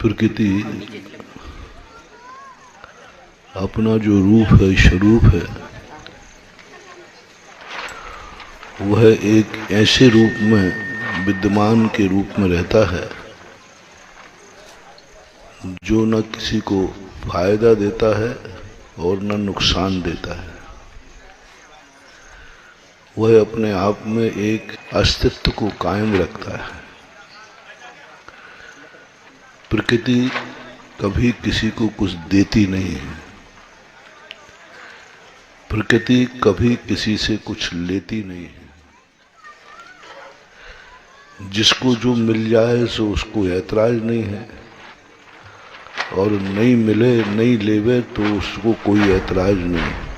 प्रकृति अपना जो रूप है, स्वरूप है, वह एक ऐसे रूप में विद्यमान के रूप में रहता है जो न किसी को फायदा देता है और न नुकसान देता है। वह अपने आप में एक अस्तित्व को कायम रखता है। प्रकृति कभी किसी को कुछ देती नहीं है, प्रकृति कभी किसी से कुछ लेती नहीं है। जिसको जो मिल जाए सो उसको ऐतराज नहीं है, और नहीं मिले नहीं लेवे तो उसको कोई ऐतराज नहीं है।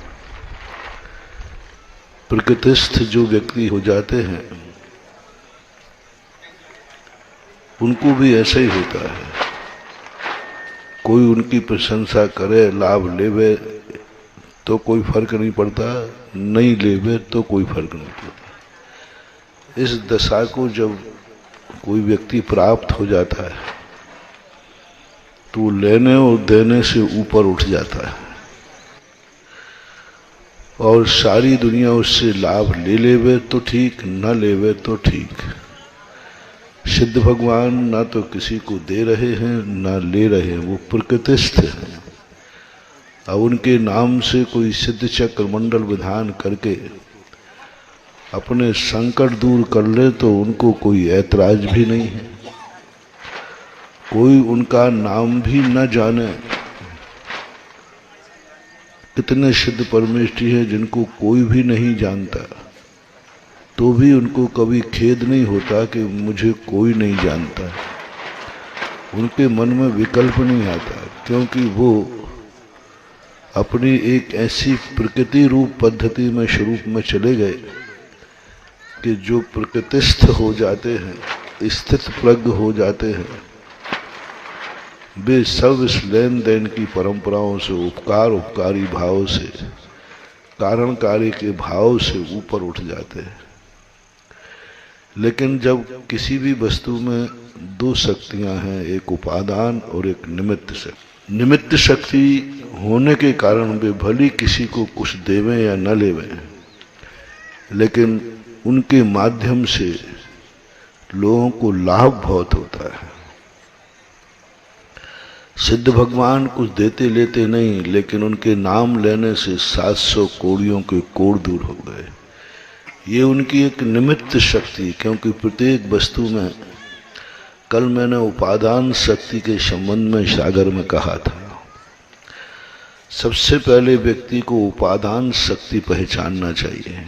प्रकृतिस्थ जो व्यक्ति हो जाते हैं उनको भी ऐसा ही होता है। कोई उनकी प्रशंसा करे, लाभ लेवे तो कोई फर्क नहीं पड़ता, नहीं लेवे तो कोई फर्क नहीं पड़ता। इस दशा को जब कोई व्यक्ति प्राप्त हो जाता है तो लेने और देने से ऊपर उठ जाता है, और सारी दुनिया उससे लाभ ले लेवे तो ठीक, न लेवे तो ठीक। सिद्ध भगवान ना तो किसी को दे रहे हैं ना ले रहे हैं, वो प्रकृतिस्थ हैं। अब उनके नाम से कोई सिद्ध चक्र मंडल विधान करके अपने संकट दूर कर ले तो उनको कोई ऐतराज भी नहीं है। कोई उनका नाम भी न जाने। कितने सिद्ध परमेष्ठी हैं जिनको कोई भी नहीं जानता, तो भी उनको कभी खेद नहीं होता कि मुझे कोई नहीं जानता। उनके मन में विकल्प नहीं आता, क्योंकि वो अपनी एक ऐसी प्रकृति रूप पद्धति में स्वरूप में चले गए कि जो प्रकृतिस्थ हो जाते हैं, स्थित प्रज्ञ हो जाते हैं, वे सब इस लेन देन की परंपराओं से, उपकार उपकारी भाव से, कारण कार्य के भाव से ऊपर उठ जाते हैं। लेकिन जब किसी भी वस्तु में दो शक्तियां हैं, एक उपादान और एक निमित्त शक्ति। निमित्त शक्ति होने के कारण वे भली किसी को कुछ देवें या न लेवें, लेकिन उनके माध्यम से लोगों को लाभ बहुत होता है। सिद्ध भगवान कुछ देते लेते नहीं, लेकिन उनके नाम लेने से 700 कोड़ियों के कोड़ दूर हो गए। ये उनकी एक निमित्त शक्ति, क्योंकि प्रत्येक वस्तु में, कल मैंने उपादान शक्ति के संबंध में सागर में कहा था, सबसे पहले व्यक्ति को उपादान शक्ति पहचानना चाहिए।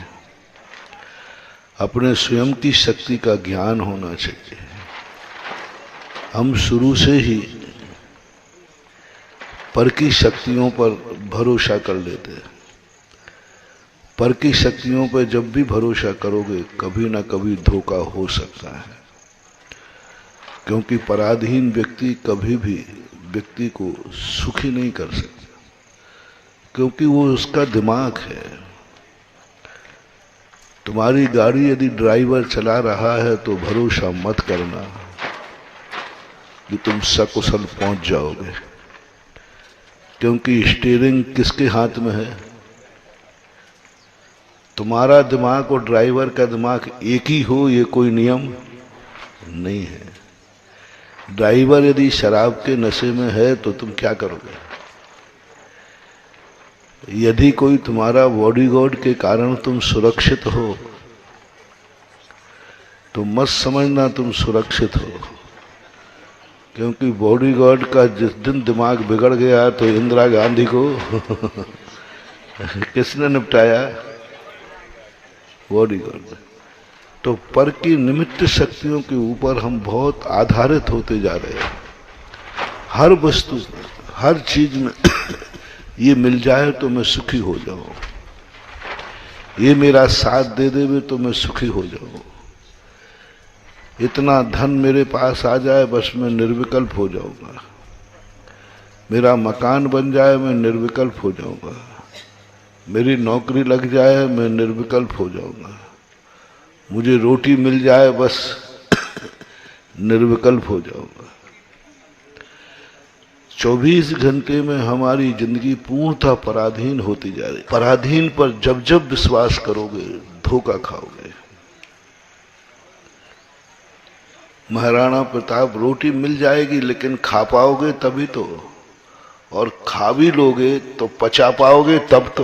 अपने स्वयं की शक्ति का ज्ञान होना चाहिए। हम शुरू से ही पर की शक्तियों पर भरोसा कर लेते हैं। पर की शक्तियों पर जब भी भरोसा करोगे कभी ना कभी धोखा हो सकता है, क्योंकि पराधीन व्यक्ति कभी भी व्यक्ति को सुखी नहीं कर सकता, क्योंकि वो उसका दिमाग है। तुम्हारी गाड़ी यदि ड्राइवर चला रहा है तो भरोसा मत करना कि तुम सकुशल पहुंच जाओगे, क्योंकि स्टीयरिंग किसके हाथ में है? तुम्हारा दिमाग और ड्राइवर का दिमाग एक ही हो, ये कोई नियम नहीं है। ड्राइवर यदि शराब के नशे में है तो तुम क्या करोगे? यदि कोई तुम्हारा बॉडीगार्ड के कारण तुम सुरक्षित हो तो मत समझना तुम सुरक्षित हो, क्योंकि बॉडीगार्ड का जिस दिन दिमाग बिगड़ गया तो इंदिरा गांधी को किसने निपटाया? बॉडीगार्ड। तो पर की निमित्त शक्तियों के ऊपर हम बहुत आधारित होते जा रहे हैं। हर वस्तु, हर चीज में ये मिल जाए तो मैं सुखी हो जाऊं, ये मेरा साथ दे देवे तो मैं सुखी हो जाऊं, इतना धन मेरे पास आ जाए बस मैं निर्विकल्प हो जाऊंगा, मेरा मकान बन जाए मैं निर्विकल्प हो जाऊंगा, मेरी नौकरी लग जाए मैं निर्विकल्प हो जाऊंगा, मुझे रोटी मिल जाए बस निर्विकल्प हो जाऊंगा। 24 घंटे में हमारी जिंदगी पूर्णतः पराधीन होती जा रही। पराधीन पर जब जब विश्वास करोगे धोखा खाओगे। महाराणा प्रताप रोटी मिल जाएगी लेकिन खा पाओगे तभी तो, और खा भी लोगे तो पचा पाओगे तब तो।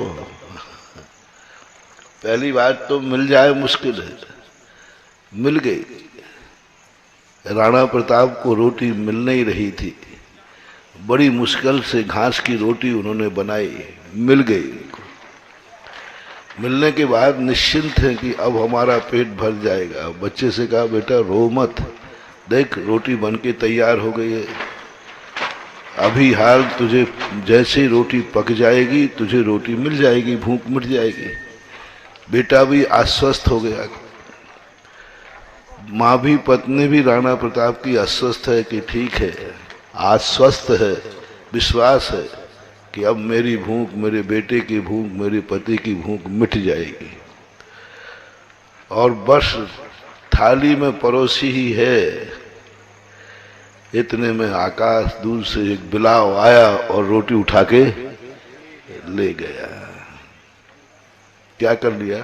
पहली बात तो मिल जाए मुश्किल है, मिल गई। राणा प्रताप को रोटी मिल नहीं रही थी, बड़ी मुश्किल से घास की रोटी उन्होंने बनाई, मिल गई। मिलने के बाद निश्चिंत है कि अब हमारा पेट भर जाएगा। बच्चे से कहा बेटा रो मत, देख रोटी बन के तैयार हो गई है, अभी हाल तुझे जैसे रोटी पक जाएगी तुझे रोटी मिल जाएगी, भूख मिट जाएगी। बेटा भी आश्वस्त हो गया। माँ भी, पत्नी भी राणा प्रताप की आश्वस्त है कि ठीक है, आश्वस्त है, विश्वास है कि अब मेरी भूख, मेरे बेटे की भूख, मेरे पति की भूख मिट जाएगी। और बस थाली में परोसी ही है, इतने में आकाश दूर से एक बिलाव आया और रोटी उठा के ले गया। क्या कर लिया?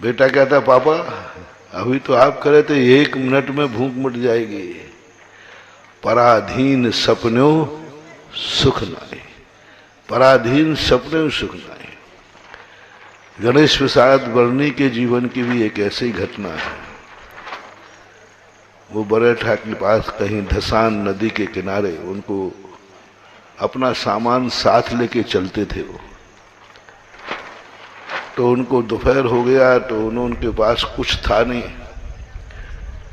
बेटा कहता पापा अभी तो आप करे थे 1 मिनट में भूख मिट जाएगी। पराधीन सपनों सुख नाई, पराधीन सपनों सुख नाई। गणेश प्रसाद वर्णी के जीवन की भी एक ऐसी घटना है। वो बरेठा के पास कहीं धसान नदी के किनारे, उनको अपना सामान साथ लेके चलते थे वो, तो उनको दोपहर हो गया तो उनके पास कुछ था नहीं।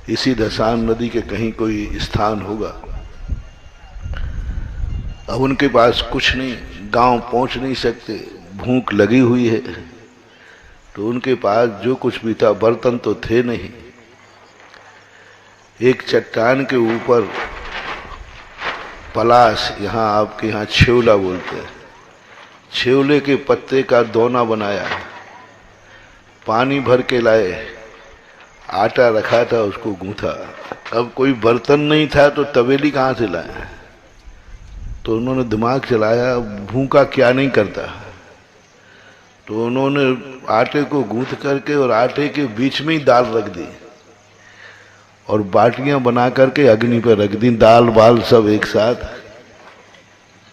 इसी धसान नदी के कहीं कोई स्थान होगा, अब उनके पास कुछ नहीं, गांव पहुंच नहीं सकते, भूख लगी हुई है, तो उनके पास जो कुछ भी था, बर्तन तो थे नहीं। एक चट्टान के ऊपर पलाश, यहाँ आपके यहाँ छेवला बोलते हैं, छेवले के पत्ते का दोना बनाया, पानी भर के लाए, आटा रखा था उसको गूंथा। अब कोई बर्तन नहीं था तो तवेली कहाँ से लाए? तो उन्होंने दिमाग चलाया भूखा क्या नहीं करता, तो उन्होंने आटे को गूंथ करके और आटे के बीच में ही दाल रख दी और बाटियां बना करके अग्नि पर रख दी। दाल बाल सब एक साथ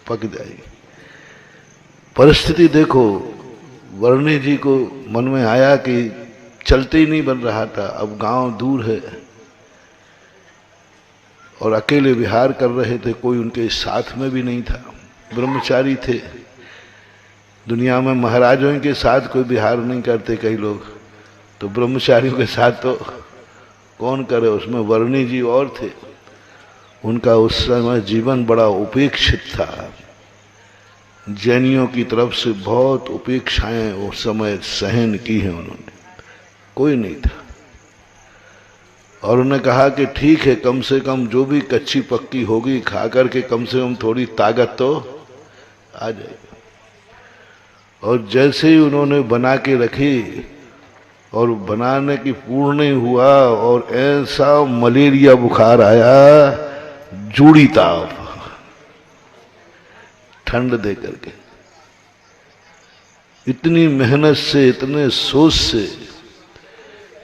पक जाएगी। परिस्थिति देखो, वर्णी जी को मन में आया कि चलते ही नहीं बन रहा था, अब गांव दूर है और अकेले विहार कर रहे थे, कोई उनके साथ में भी नहीं था, ब्रह्मचारी थे। दुनिया में महाराजों के साथ कोई विहार नहीं करते कई लोग, तो ब्रह्मचारियों के साथ तो कौन करे। उसमें वर्णी जी और थे, उनका उस समय जीवन बड़ा उपेक्षित था। जैनियों की तरफ से बहुत उपेक्षाएं उस समय सहन की हैं उन्होंने, कोई नहीं था। और उन्होंने कहा कि ठीक है, कम से कम जो भी कच्ची पक्की होगी खा करके कम से कम थोड़ी ताकत तो आ जाएगी। और जैसे ही उन्होंने बना के रखी और बनाने की पूर्ण नहीं हुआ और ऐसा मलेरिया बुखार आया, जूड़ी ताप, ठंड दे करके। इतनी मेहनत से, इतने सोच से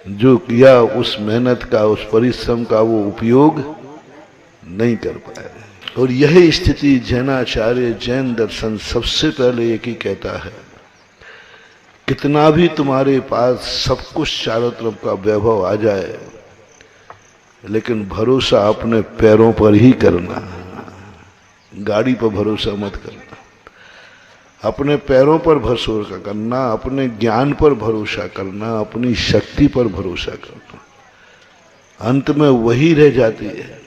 जो किया, उस मेहनत का, उस परिश्रम का वो उपयोग नहीं कर पाए। और यही स्थिति जैनाचार्य, जैन दर्शन सबसे पहले एक ही कहता है, कितना भी तुम्हारे पास सब कुछ चारों तरफ का वैभव आ जाए, लेकिन भरोसा अपने पैरों पर ही करना, गाड़ी पर भरोसा मत करना। अपने पैरों पर भरोसा करना, अपने ज्ञान पर भरोसा करना, अपनी शक्ति पर भरोसा करना, अंत में वही रह जाती है।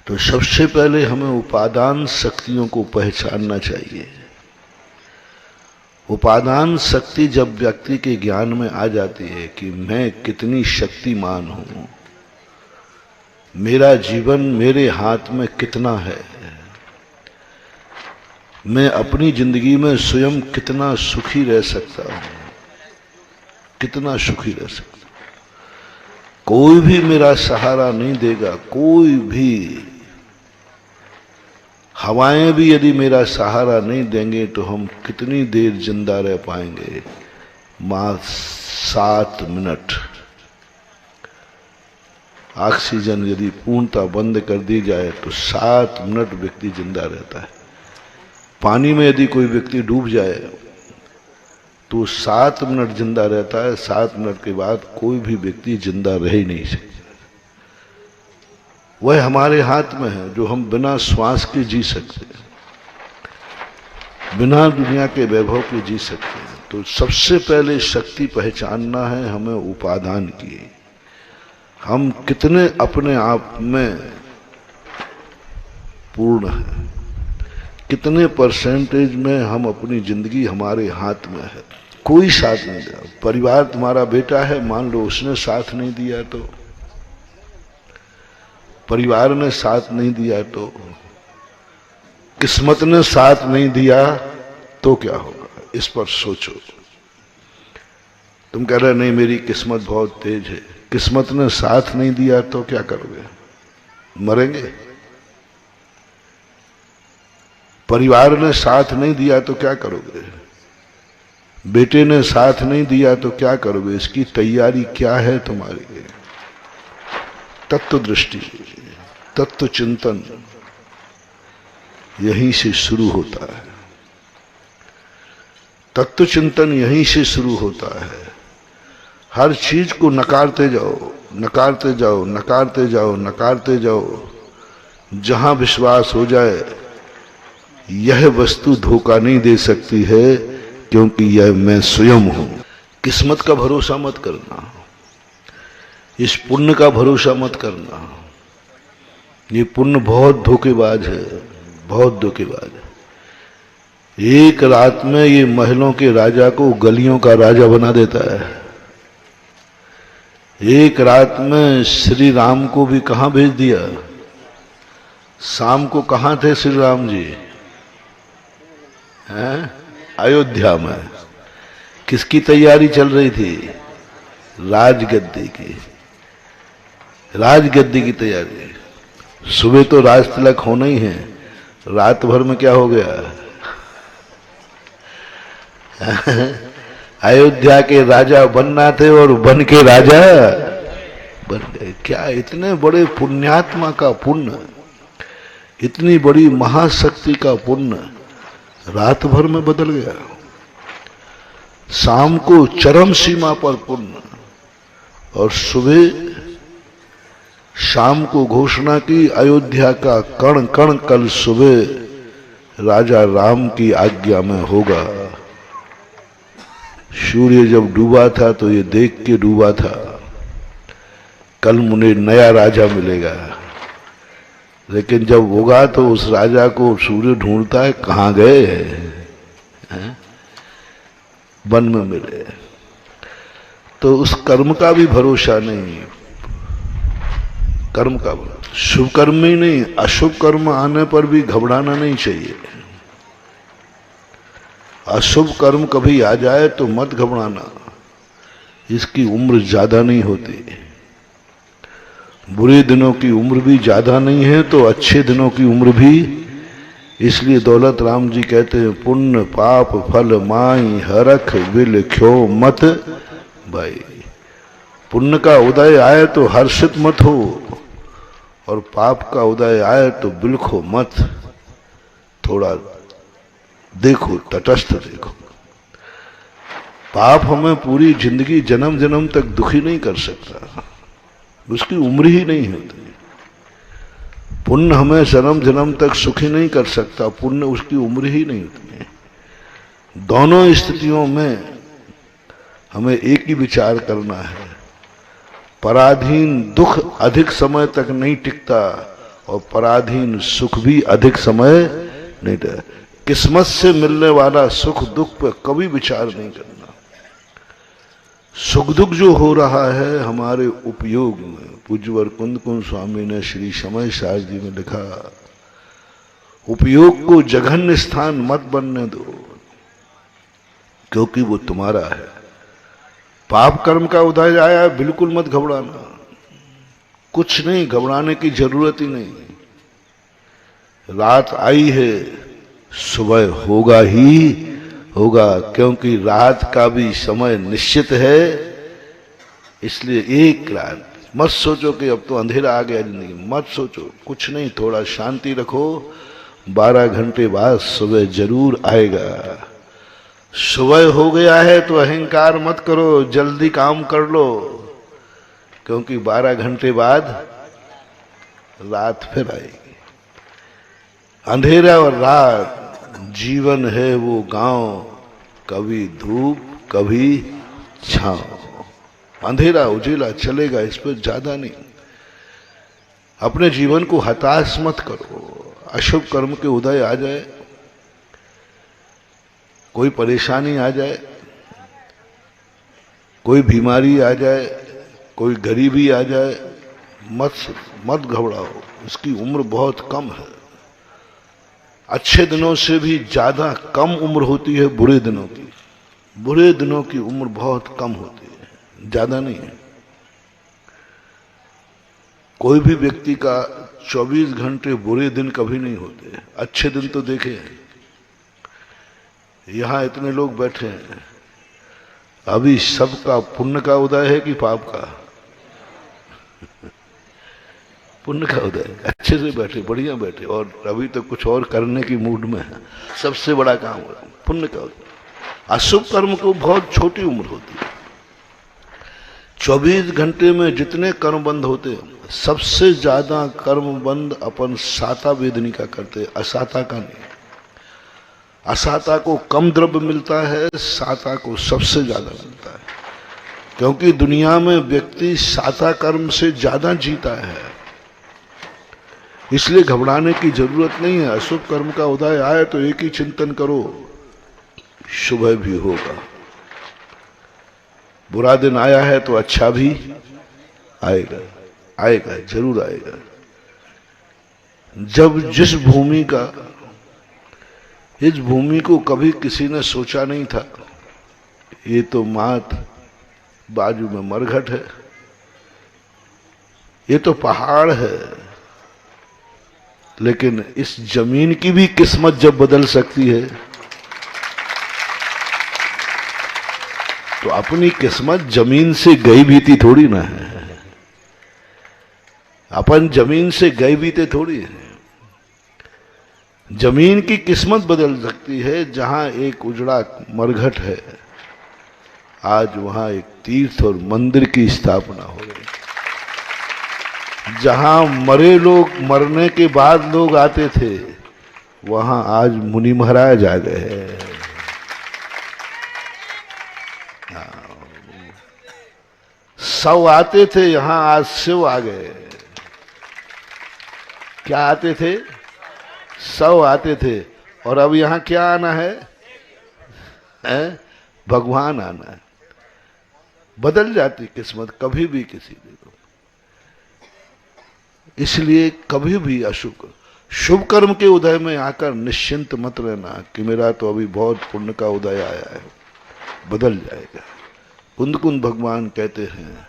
तो सबसे पहले हमें उपादान शक्तियों को पहचानना चाहिए। उपादान शक्ति जब व्यक्ति के ज्ञान में आ जाती है कि मैं कितनी शक्तिमान हूं, मेरा जीवन मेरे हाथ में कितना है, मैं अपनी जिंदगी में स्वयं कितना सुखी रह सकता हूं, कितना सुखी रह सकता। कोई भी मेरा सहारा नहीं देगा, कोई भी। हवाएं भी यदि मेरा सहारा नहीं देंगे तो हम कितनी देर जिंदा रह पाएंगे? मात्र 7 मिनट। ऑक्सीजन यदि पूर्णतः बंद कर दी जाए तो 7 मिनट व्यक्ति जिंदा रहता है। पानी में यदि कोई व्यक्ति डूब जाए तो 7 मिनट जिंदा रहता है। 7 मिनट के बाद कोई भी व्यक्ति जिंदा रह ही नहीं सकता। वह हमारे हाथ में है जो हम बिना श्वास के जी सकते हैं, बिना दुनिया के वैभव के जी सकते हैं। तो सबसे पहले शक्ति पहचानना है हमें उपादान की। हम कितने अपने आप में पूर्ण हैं, कितने परसेंटेज में हम अपनी जिंदगी हमारे हाथ में है। कोई साथ नहीं दिया। परिवार तुम्हारा बेटा है, मान लो उसने साथ नहीं दिया तो, परिवार ने साथ नहीं दिया तो, किस्मत ने साथ नहीं दिया तो क्या होगा? इस पर सोचो। तुम कह रहे नहीं मेरी किस्मत बहुत तेज है, किस्मत ने साथ नहीं दिया तो क्या करोगे? मरेंगे। परिवार ने साथ नहीं दिया तो क्या करोगे? बेटे ने साथ नहीं दिया तो क्या करोगे? इसकी तैयारी क्या है तुम्हारी? तत्व दृष्टि, तत्व चिंतन यहीं से शुरू होता है। तत्व चिंतन यहीं से शुरू होता है। हर चीज को नकारते जाओ, नकारते जाओ, नकारते जाओ, नकारते जाओ। जहां विश्वास हो जाए यह वस्तु धोखा नहीं दे सकती है क्योंकि यह मैं स्वयं हूं। किस्मत का भरोसा मत करना, इस पुण्य का भरोसा मत करना। ये पुण्य बहुत धोखेबाज है, बहुत धोखेबाज है। एक रात में ये महलों के राजा को गलियों का राजा बना देता है। एक रात में श्री राम को भी कहां भेज दिया? शाम को कहां थे श्री राम जी? हैं? अयोध्या में। किसकी तैयारी चल रही थी? राजगद्दी की, राजगद्दी की तैयारी। सुबह तो राज तिलक होना ही है, रात भर में क्या हो गया? अयोध्या के राजा बनना थे और बन के राजा बन गए। क्या इतने बड़े पुण्यात्मा का पुण्य, इतनी बड़ी महाशक्ति का पुण्य रात भर में बदल गया। शाम को चरम सीमा पर पुण्य और सुबह शाम को घोषणा की अयोध्या का कण कण कल सुबह राजा राम की आज्ञा में होगा। सूर्य जब डूबा था तो ये देख के डूबा था कल मुझे नया राजा मिलेगा, लेकिन जब होगा तो उस राजा को सूर्य ढूंढता है, कहां गए हैं? वन में मिले। तो उस कर्म का भी भरोसा नहीं, कर्म का भरोसा। शुभ कर्म ही नहीं, अशुभ कर्म आने पर भी घबराना नहीं चाहिए। अशुभ कर्म कभी आ जाए तो मत घबराना, इसकी उम्र ज्यादा नहीं होती। बुरे दिनों की उम्र भी ज्यादा नहीं है तो अच्छे दिनों की उम्र भी। इसलिए दौलत राम जी कहते हैं, पुण्य पाप फल माई हरख विल ख्यो मत भाई। पुण्य का उदय आए तो हर्षित मत हो और पाप का उदय आए तो बिलखो मत। थोड़ा देखो, तटस्थ देखो। पाप हमें पूरी जिंदगी जन्म जन्म तक दुखी नहीं कर सकता, उसकी उम्र ही नहीं होती। पुण्य हमें जन्म जन्म तक सुखी नहीं कर सकता, पुण्य उसकी उम्र ही नहीं होती है। दोनों स्थितियों में हमें एक ही विचार करना है, पराधीन दुख अधिक समय तक नहीं टिकता और पराधीन सुख भी अधिक समय नहीं टिकता। किस्मत से मिलने वाला सुख दुख पर कभी विचार नहीं करना। सुख दुख जो हो रहा है हमारे उपयोग में। पूज्यवर कुंद कुंज स्वामी ने श्री समय शास्त्री में लिखा, उपयोग को जघन्य स्थान मत बनने दो क्योंकि वो तुम्हारा है। पाप कर्म का उदय आया बिल्कुल मत घबराना, कुछ नहीं, घबराने की जरूरत ही नहीं। रात आई है, सुबह होगा ही होगा, क्योंकि रात का भी समय निश्चित है। इसलिए एक रात मत सोचो कि अब तो अंधेरा आ गया जिंदगी, मत सोचो, कुछ नहीं, थोड़ा शांति रखो। 12 घंटे बाद सुबह जरूर आएगा। सुबह हो गया है तो अहंकार मत करो, जल्दी काम कर लो, क्योंकि 12 घंटे बाद रात फिर आएगी। अंधेरा और रात जीवन है वो गांव, कभी धूप कभी छांव। अंधेरा उजेला चलेगा, इस पर ज्यादा नहीं। अपने जीवन को हताश मत करो। अशुभ कर्म के उदय आ जाए, कोई परेशानी आ जाए, कोई बीमारी आ जाए, कोई गरीबी आ जाए, मत घबराओ। इसकी उम्र बहुत कम है। अच्छे दिनों से भी ज्यादा कम उम्र होती है बुरे दिनों की। बुरे दिनों की उम्र बहुत कम होती है, ज्यादा नहीं है। कोई भी व्यक्ति का 24 घंटे बुरे दिन कभी नहीं होते। अच्छे दिन तो देखे हैं। यहां इतने लोग बैठे हैं, अभी सबका पुण्य का उदय है कि पाप का? पुण्य का उदय। अच्छे से बैठे, बढ़िया बैठे, और अभी तो कुछ और करने की मूड में है। सबसे बड़ा काम हो पुण्य का उदय। अशुभ कर्म को बहुत छोटी उम्र होती है। 24 घंटे में जितने कर्म बंद होते हैं, सबसे ज्यादा कर्म बंद अपन साता वेदनी का करते, असाता का नहीं। असाता को कम द्रव्य मिलता है, साता को सबसे ज्यादा मिलता है, क्योंकि दुनिया में व्यक्ति साता कर्म से ज्यादा जीता है। इसलिए घबराने की जरूरत नहीं है। अशुभ कर्म का उदय आए तो एक ही चिंतन करो, शुभ भी होगा। बुरा दिन आया है तो अच्छा भी आएगा, आएगा, जरूर आएगा। जब जिस भूमि का, इस भूमि को कभी किसी ने सोचा नहीं था, ये तो मात बाजू में मरघट है, ये तो पहाड़ है, लेकिन इस जमीन की भी किस्मत जब बदल सकती है तो अपनी किस्मत जमीन से गई बीती थोड़ी ना है। अपन जमीन से गए बीते थोड़ी है। जमीन की किस्मत बदल सकती है। जहां एक उजड़ा मरघट है, आज वहां एक तीर्थ और मंदिर की स्थापना हो गई। जहां मरे लोग, मरने के बाद लोग आते थे, वहां आज मुनि महाराज आ गए। सब आते थे, यहां आज शिव आ गए। क्या आते थे? सब आते थे। और अब यहां क्या आना है? भगवान आना है। बदल जाती किस्मत कभी भी किसी भी को। इसलिए कभी भी अशुभ, शुभ कर्म के उदय में आकर निश्चिंत मत रहना कि मेरा तो अभी बहुत पुण्य का उदय आया है, बदल जाएगा। कुंद कुंद भगवान कहते हैं,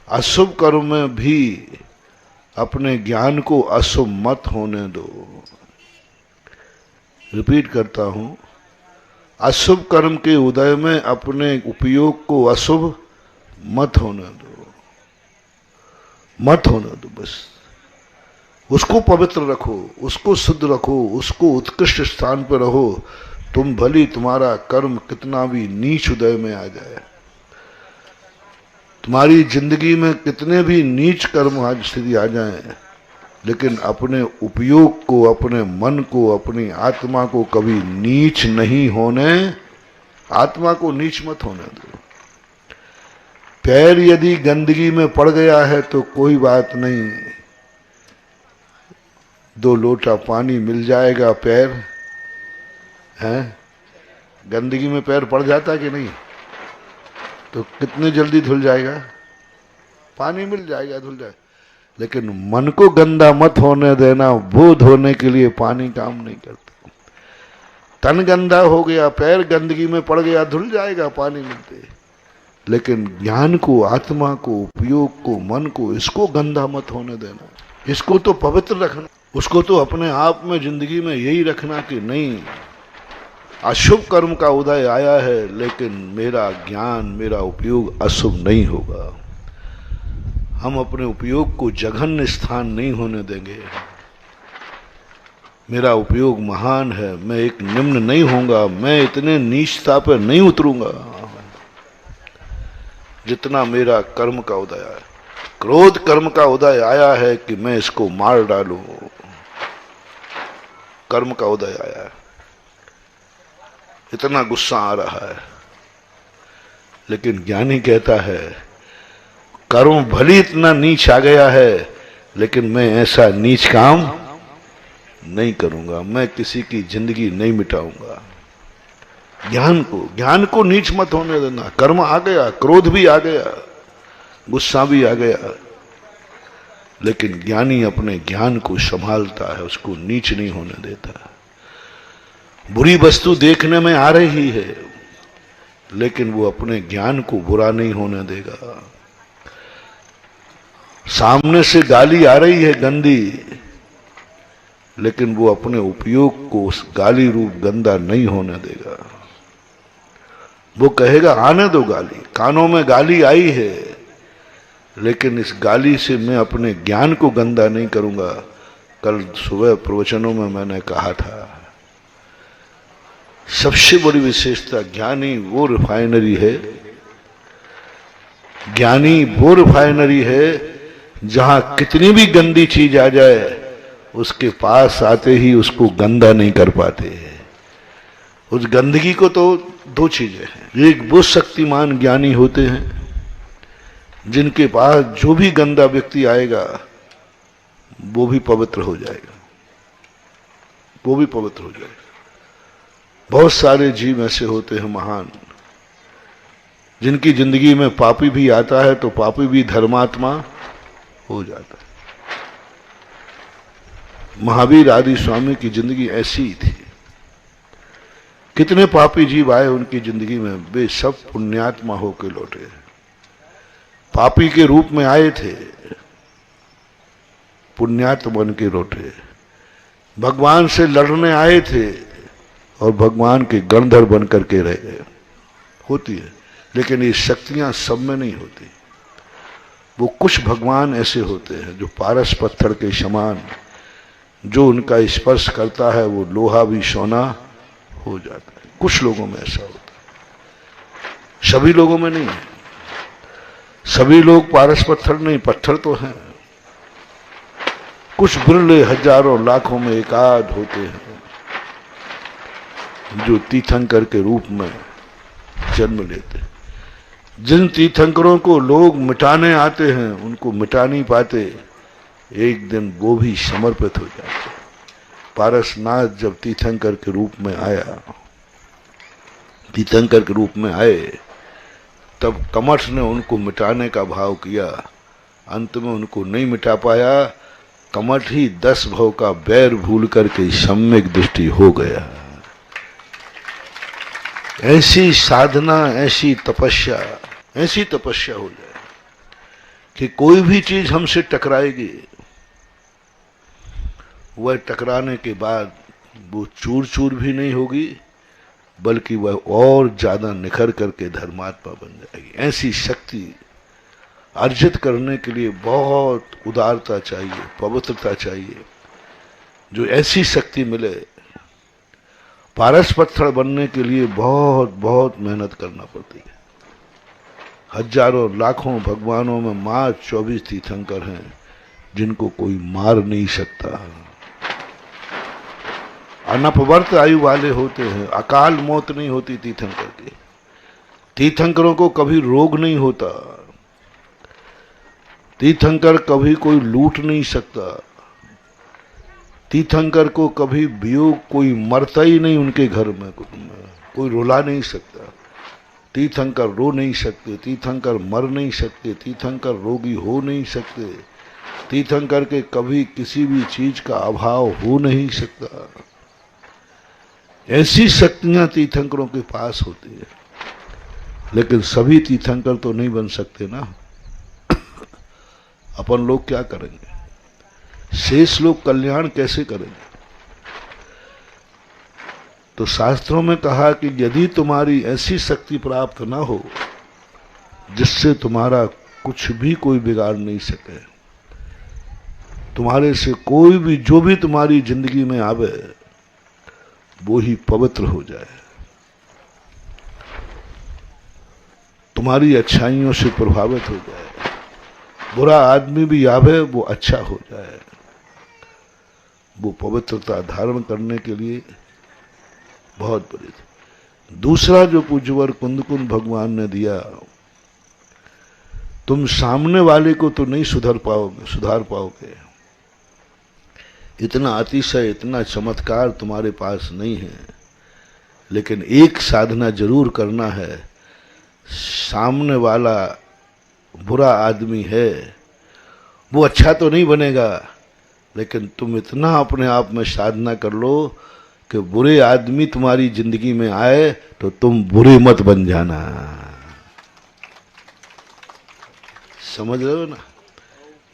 अशुभ कर्म में भी अपने ज्ञान को अशुभ मत होने दो। रिपीट करता हूं, अशुभ कर्म के उदय में अपने उपयोग को अशुभ मत होने दो, मत होने दो। बस उसको पवित्र रखो, उसको शुद्ध रखो, उसको उत्कृष्ट स्थान पर रहो। तुम भली तुम्हारा कर्म कितना भी नीच उदय में आ जाए, तुम्हारी जिंदगी में कितने भी नीच कर्म आज स्थिति आ जाए, लेकिन अपने उपयोग को, अपने मन को, अपनी आत्मा को कभी नीच नहीं होने, आत्मा को नीच मत होने दो। पैर यदि गंदगी में पड़ गया है तो कोई बात नहीं, 2 लोटा पानी मिल जाएगा। पैर है, गंदगी में पैर पड़ जाता कि नहीं, तो कितने जल्दी धुल जाएगा? पानी मिल जाएगा, धुल जाएगा। लेकिन मन को गंदा मत होने देना, वो धोने के लिए पानी काम नहीं करता। तन गंदा हो गया, पैर गंदगी में पड़ गया, धुल जाएगा पानी मिलते। लेकिन ज्ञान को, आत्मा को, उपयोग को, मन को, इसको गंदा मत होने देना। इसको तो पवित्र रखना, उसको तो अपने आप में, जिंदगी में यही रखना कि नहीं, अशुभ कर्म का उदय आया है लेकिन मेरा ज्ञान, मेरा उपयोग अशुभ नहीं होगा। हम अपने उपयोग को जघन्य स्थान नहीं होने देंगे। मेरा उपयोग महान है, मैं एक निम्न नहीं होऊंगा, मैं इतने नीचता पर नहीं उतरूंगा जितना मेरा कर्म का उदय आया। क्रोध कर्म का उदय आया है कि मैं इसको मार डालूं, कर्म का उदय आया है, इतना गुस्सा आ रहा है। लेकिन ज्ञानी कहता है कर्म भली इतना नीच आ गया है लेकिन मैं ऐसा नीच काम नहीं करूंगा, मैं किसी की जिंदगी नहीं मिटाऊंगा। ज्ञान को नीच मत होने देना। कर्म आ गया, क्रोध भी आ गया, गुस्सा भी आ गया, लेकिन ज्ञानी अपने ज्ञान को संभालता है, उसको नीच नहीं होने देता। बुरी वस्तु देखने में आ रही है लेकिन वो अपने ज्ञान को बुरा नहीं होने देगा। सामने से गाली आ रही है गंदी, लेकिन वो अपने उपयोग को उस गाली रूप गंदा नहीं होने देगा। वो कहेगा आने दो गाली, कानों में गाली आई है लेकिन इस गाली से मैं अपने ज्ञान को गंदा नहीं करूंगा। कल सुबह प्रवचनों में मैंने कहा था, सबसे बड़ी विशेषता ज्ञानी वो रिफाइनरी है, ज्ञानी वो रिफाइनरी है जहां कितनी भी गंदी चीज आ जाए उसके पास आते ही उसको गंदा नहीं कर पाते हैं। उस गंदगी को तो दो चीजें हैं, एक वो शक्तिमान ज्ञानी होते हैं जिनके पास जो भी गंदा व्यक्ति आएगा वो भी पवित्र हो जाएगा, वो भी पवित्र हो जाएगा। बहुत सारे जीव ऐसे होते हैं महान, जिनकी जिंदगी में पापी भी आता है तो पापी भी धर्मात्मा हो जाता है। महावीर आदि स्वामी की जिंदगी ऐसी ही थी। कितने पापी जीव आए उनकी जिंदगी में, वे सब पुण्यात्मा होकर लौटे। पापी के रूप में आए थे, पुण्यात्मा बन के लौटे। भगवान से लड़ने आए थे और भगवान के गणधर बन करके रह गए। होती है, लेकिन ये शक्तियां सब में नहीं होती। वो कुछ भगवान ऐसे होते हैं जो पारस पत्थर के समान, जो उनका स्पर्श करता है वो लोहा भी सोना हो जाता है। कुछ लोगों में ऐसा होता है, सभी लोगों में नहीं है। सभी लोग पारस पत्थर नहीं, पत्थर तो हैं। कुछ बिरले हजारों लाखों में एकाध होते हैं जो तीर्थंकर के रूप में जन्म लेते हैं। जिन तीर्थंकरों को लोग मिटाने आते हैं उनको मिटा नहीं पाते, एक दिन वो भी समर्पित हो जाते। पारसनाथ जब तीर्थंकर के रूप में आया, तीर्थंकर के रूप में आए, तब कमठ ने उनको मिटाने का भाव किया। अंत में उनको नहीं मिटा पाया। कमठ ही 10 भव का बैर भूल करके सम्यक दृष्टि हो गया। ऐसी साधना, ऐसी तपस्या हो जाए कि कोई भी चीज हमसे टकराएगी, वह टकराने के बाद वो चूर चूर भी नहीं होगी, बल्कि वह और ज्यादा निखर करके धर्मात्मा बन जाएगी। ऐसी शक्ति अर्जित करने के लिए बहुत उदारता चाहिए, पवित्रता चाहिए। जो ऐसी शक्ति मिले, पारस पत्थर बनने के लिए बहुत बहुत मेहनत करना पड़ती है। हजारों लाखों भगवानों में मात्र 24 तीर्थंकर हैं जिनको कोई मार नहीं सकता। अनपवर्त आयु वाले होते हैं, अकाल मौत नहीं होती तीर्थंकर की। तीर्थंकरों को कभी रोग नहीं होता। तीर्थंकर कभी कोई लूट नहीं सकता। तीर्थंकर को कभी वियोग, कोई मरता ही नहीं उनके घर में, कोई रुला नहीं सकता। तीर्थंकर रो नहीं सकते, तीर्थंकर मर नहीं सकते, तीर्थंकर रोगी हो नहीं सकते, तीर्थंकर के कभी किसी भी चीज का अभाव हो नहीं सकता। ऐसी शक्तियां तीर्थंकरों के पास होती है। लेकिन सभी तीर्थंकर तो नहीं बन सकते ना। अपन लोग क्या करेंगे? शेष लोग कल्याण कैसे करेंगे? तो शास्त्रों में कहा कि यदि तुम्हारी ऐसी शक्ति प्राप्त ना हो जिससे तुम्हारा कुछ भी कोई बिगाड़ नहीं सके, तुम्हारे से कोई भी जो भी तुम्हारी जिंदगी में आवे वो ही पवित्र हो जाए, तुम्हारी अच्छाइयों से प्रभावित हो जाए, बुरा आदमी भी आवे वो अच्छा हो जाए, वो पवित्रता धारण करने के लिए बहुत बड़ी थी। दूसरा जो पूज्यवर कुंदकुंद भगवान ने दिया, तुम सामने वाले को तो नहीं सुधार पाओगे, इतना अतिशय इतना चमत्कार तुम्हारे पास नहीं है, लेकिन एक साधना जरूर करना है। सामने वाला बुरा आदमी है, वो अच्छा तो नहीं बनेगा, लेकिन तुम इतना अपने आप में साधना कर लो कि बुरे आदमी तुम्हारी जिंदगी में आए तो तुम बुरे मत बन जाना। समझ रहे हो ना?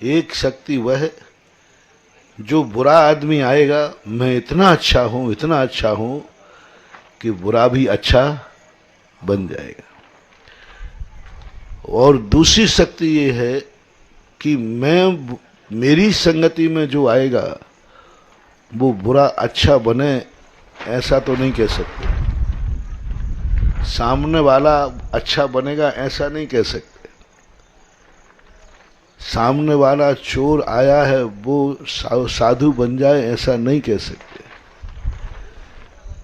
एक शक्ति वह है, जो बुरा आदमी आएगा मैं इतना अच्छा हूं कि बुरा भी अच्छा बन जाएगा। और दूसरी शक्ति ये है कि मेरी संगति में जो आएगा वो बुरा अच्छा बने, ऐसा तो नहीं कह सकते। सामने वाला अच्छा बनेगा ऐसा नहीं कह सकते। सामने वाला चोर आया है वो साधु बन जाए ऐसा नहीं कह सकते।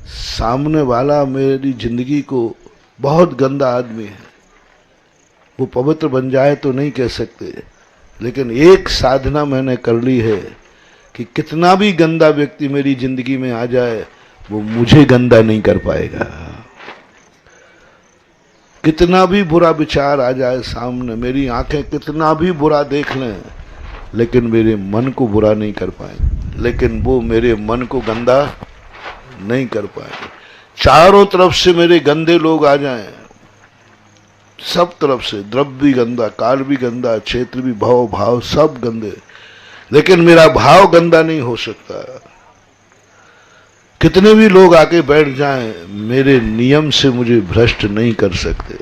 सामने वाला मेरी जिंदगी को बहुत गंदा आदमी है, वो पवित्र बन जाए तो नहीं कह सकते। लेकिन एक साधना मैंने कर ली है कि कितना भी गंदा व्यक्ति मेरी जिंदगी में आ जाए वो मुझे गंदा नहीं कर पाएगा। कितना भी बुरा विचार आ जाए सामने, मेरी आंखें कितना भी बुरा देख लें, लेकिन मेरे मन को बुरा नहीं कर पाएंगे, लेकिन वो मेरे मन को गंदा नहीं कर पाएंगे। चारों तरफ से मेरे गंदे लोग आ जाएं, सब तरफ से, द्रव्य भी गंदा, काल भी गंदा, क्षेत्र भी, भाव सब गंदे, लेकिन मेरा भाव गंदा नहीं हो सकता। कितने भी लोग आके बैठ जाएं, मेरे नियम से मुझे भ्रष्ट नहीं कर सकते।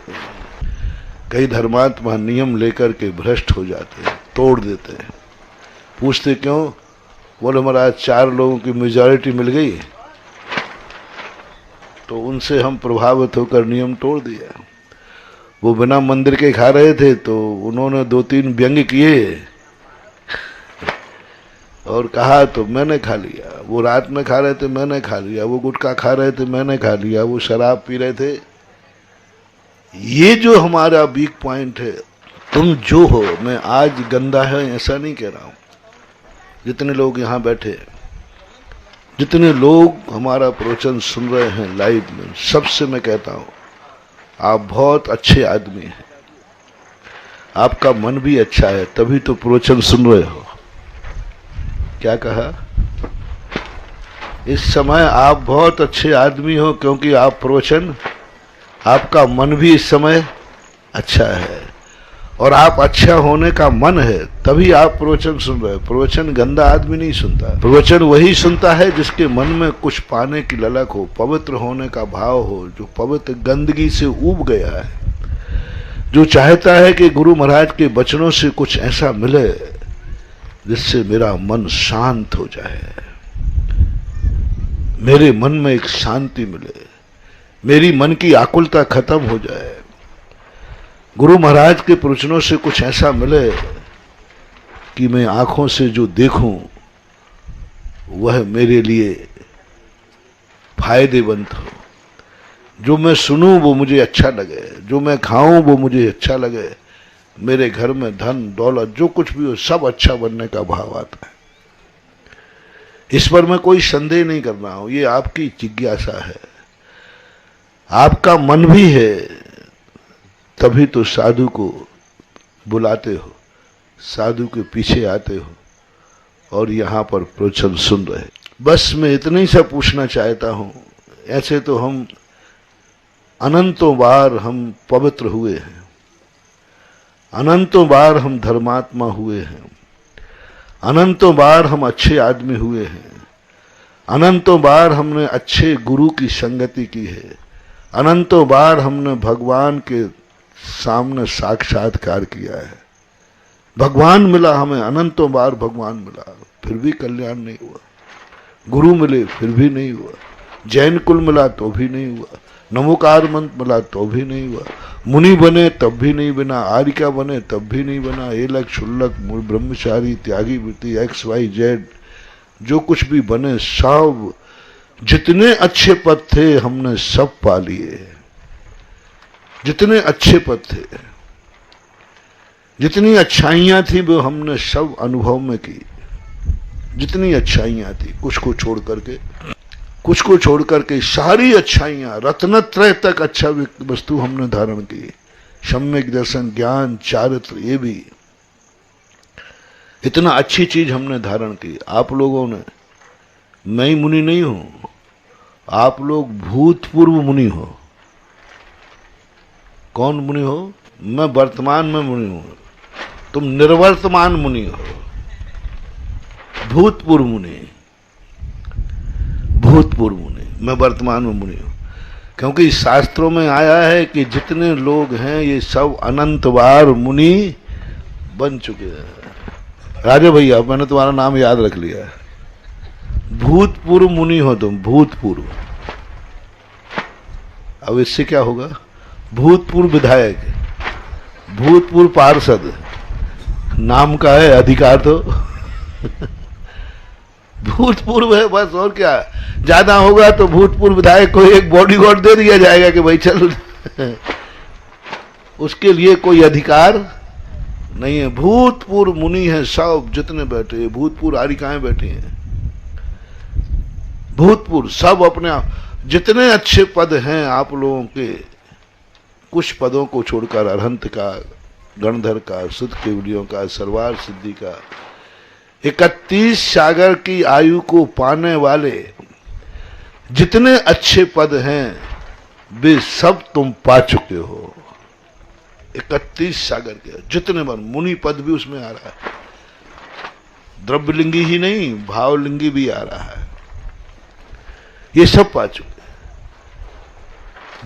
कई धर्मात्मा नियम लेकर के भ्रष्ट हो जाते हैं, तोड़ देते हैं। पूछते क्यों? बोले महाराज 4 लोगों की मेजॉरिटी मिल गई तो उनसे हम प्रभावित होकर नियम तोड़ दिया। वो बिना मंदिर के खा रहे थे तो उन्होंने 2-3 व्यंग्य किए और कहा तो मैंने खा लिया। वो रात में खा रहे थे, मैंने खा लिया। वो गुटखा खा रहे थे, मैंने खा लिया। वो शराब पी रहे थे। ये जो हमारा वीक पॉइंट है, तुम जो हो, मैं आज गंदा है ऐसा नहीं कह रहा हूं। जितने लोग यहाँ बैठे, जितने लोग हमारा प्रवचन सुन रहे हैं लाइव में, सबसे मैं कहता हूं आप बहुत अच्छे आदमी हैं, आपका मन भी अच्छा है, तभी तो प्रवचन सुन रहे हो। क्या कहा? इस समय आप बहुत अच्छे आदमी हो क्योंकि आप प्रवचन, आपका मन भी इस समय अच्छा है और आप अच्छा होने का मन है, तभी आप प्रवचन सुन रहे हो। प्रवचन गंदा आदमी नहीं सुनता। प्रवचन वही सुनता है जिसके मन में कुछ पाने की ललक हो, पवित्र होने का भाव हो, जो पवित्र गंदगी से ऊब गया है, जो चाहता है कि गुरु महाराज के वचनों से कुछ ऐसा मिले जिससे मेरा मन शांत हो जाए, मेरे मन में एक शांति मिले, मेरी मन की आकुलता खत्म हो जाए, गुरु महाराज के प्रवचनों से कुछ ऐसा मिले कि मैं आंखों से जो देखूं वह मेरे लिए फायदेमंद हो, जो मैं सुनूं वो मुझे अच्छा लगे, जो मैं खाऊं वो मुझे अच्छा लगे, मेरे घर में धन दौलत जो कुछ भी हो सब अच्छा बनने का भाव आता है। इस पर मैं कोई संदेह नहीं कर रहा हूं, ये आपकी जिज्ञासा है, आपका मन भी है, तभी तो साधु को बुलाते हो, साधु के पीछे आते हो और यहाँ पर प्रवचन सुन रहे। बस मैं इतना ही सा पूछना चाहता हूँ। ऐसे तो हम अनंतों बार हम पवित्र हुए हैं, अनंतों बार हम धर्मात्मा हुए हैं, अनंतों बार हम अच्छे आदमी हुए हैं, अनंतों बार हमने अच्छे गुरु की संगति की है, अनंतों बार हमने भगवान के सामने साक्षात्कार किया है, भगवान मिला हमें, अनंतों बार भगवान मिला, फिर भी कल्याण नहीं हुआ। गुरु मिले फिर भी नहीं हुआ, जैन कुल मिला तो भी नहीं हुआ, नमोकार मंत्र मिला तो भी नहीं हुआ, मुनि बने तब भी नहीं बना, आर्यिका बने तब भी नहीं बना, एलक शुल्लक ब्रह्मचारी त्यागी वृत्ति XYZ जो कुछ भी बने सब, जितने अच्छे पद थे हमने सब पा लिए, जितने अच्छे पद थे, जितनी अच्छाइयां थी वो हमने सब अनुभव में की, जितनी अच्छाइयां थी, कुछ को छोड़ करके, कुछ को छोड़ करके सारी अच्छाइयां, रत्नत्रय तक अच्छा वस्तु हमने धारण की, सम्यक दर्शन ज्ञान चारित्र, ये भी इतना अच्छी चीज हमने धारण की। आप लोगों ने, मैं ही मुनि नहीं हूं, आप लोग भूतपूर्व मुनि हो। कौन मुनि हो? मैं वर्तमान में मुनि हूं, तुम निर्वर्तमान मुनि हो, भूतपूर्व मुनि, भूतपूर्व मुनि, मैं वर्तमान में मुनि हूं। क्योंकि शास्त्रों में आया है कि जितने लोग हैं ये सब अनंत बार मुनि बन चुके हैं। राजे भैया, मैंने तुम्हारा नाम याद रख लिया है, भूतपूर्व मुनि हो तुम, भूतपूर्व। अब इससे क्या होगा? भूतपूर्व विधायक, भूतपूर्व पार्षद, नाम का है अधिकार तो भूतपूर्व है बस, और क्या। ज्यादा होगा तो भूतपूर्व विधायक को एक बॉडीगार्ड दे दिया जाएगा कि भाई चल उसके लिए कोई अधिकार नहीं है। भूतपूर्व मुनि है सब, जितने बैठे हैं भूतपूर्व आर्यिकाएं बैठे हैं, भूतपूर्व सब अपने आप, जितने अच्छे पद हैं आप लोगों के, कुछ पदों को छोड़कर अरहंत का, गणधर का, शुद्ध केवलियों का, सर्वार सिद्धि का, 31 सागर की आयु को पाने वाले जितने अच्छे पद हैं वे सब तुम पा चुके हो। 31 सागर के जितने बार, मुनि पद भी उसमें आ रहा है, द्रव्यलिंगी ही नहीं भावलिंगी भी आ रहा है, ये सब पा चुके।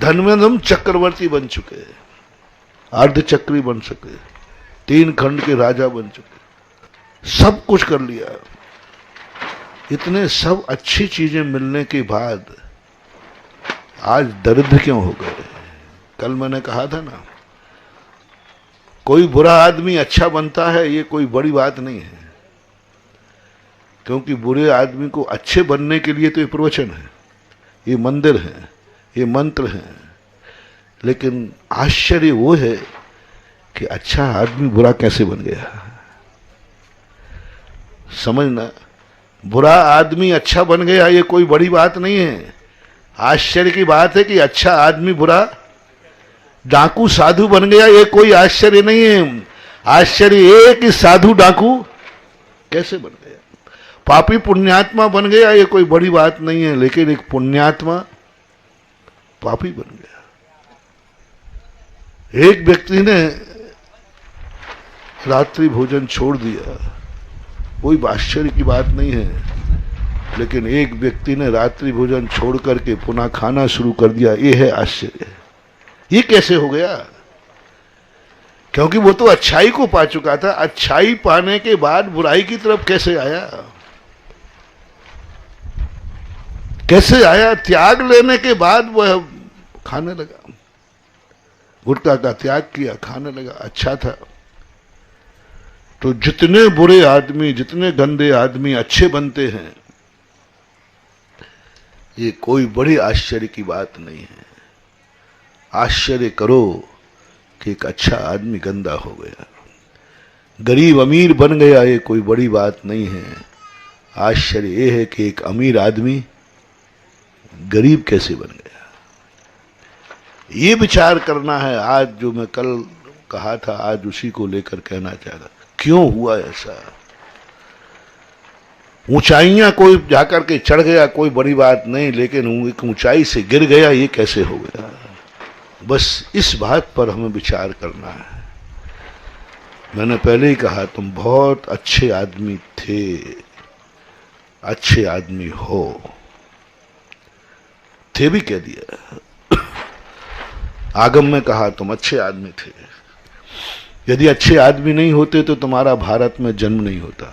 धर्मेंद्र चक्रवर्ती बन चुके, अर्धचक्री बन चुके, 3 खंड के राजा बन चुके, सब कुछ कर लिया। इतने सब अच्छी चीजें मिलने के बाद आज दरिद्र क्यों हो गए? कल मैंने कहा था ना, कोई बुरा आदमी अच्छा बनता है ये कोई बड़ी बात नहीं है, क्योंकि बुरे आदमी को अच्छे बनने के लिए तो ये प्रवचन है, ये मंदिर है, ये मंत्र हैं। लेकिन आश्चर्य वो है कि अच्छा आदमी बुरा कैसे बन गया। समझना, बुरा आदमी अच्छा बन गया ये कोई बड़ी बात नहीं है। आश्चर्य की बात है कि अच्छा आदमी बुरा, डाकू साधु बन गया ये कोई आश्चर्य नहीं है। आश्चर्य ये कि साधु डाकू कैसे बन गया। पापी पुण्यात्मा बन गया ये कोई बड़ी बात नहीं है, लेकिन एक पुण्यात्मा पापी बन गया। एक व्यक्ति ने रात्रि भोजन छोड़ दिया, कोई आश्चर्य की बात नहीं है, लेकिन एक व्यक्ति ने रात्रि भोजन छोड़ करके पुनः खाना शुरू कर दिया, ये है आश्चर्य। ये कैसे हो गया? क्योंकि वो तो अच्छाई को पा चुका था, अच्छाई पाने के बाद बुराई की तरफ कैसे आया? कैसे आया? त्याग लेने के बाद वह खाने लगा, गुटखा का त्याग किया, खाने लगा, अच्छा था। तो जितने बुरे आदमी, जितने गंदे आदमी अच्छे बनते हैं, ये कोई बड़ी आश्चर्य की बात नहीं है। आश्चर्य करो कि एक अच्छा आदमी गंदा हो गया, गरीब अमीर बन गया, ये कोई बड़ी बात नहीं है। आश्चर्य ये है कि एक अमीर आदमी गरीब कैसे बन गया। ये विचार करना है। आज जो मैं कल कहा था, आज उसी को लेकर कहना चाहता। क्यों हुआ ऐसा? ऊंचाइयां कोई जाकर के चढ़ गया कोई बड़ी बात नहीं, लेकिन एक ऊंचाई से गिर गया, ये कैसे हो गया? बस इस बात पर हमें विचार करना है। मैंने पहले ही कहा तुम बहुत अच्छे आदमी थे, अच्छे आदमी हो, थे भी कह दिया। आगम में कहा तुम अच्छे आदमी थे। यदि अच्छे आदमी नहीं होते तो तुम्हारा भारत में जन्म नहीं होता,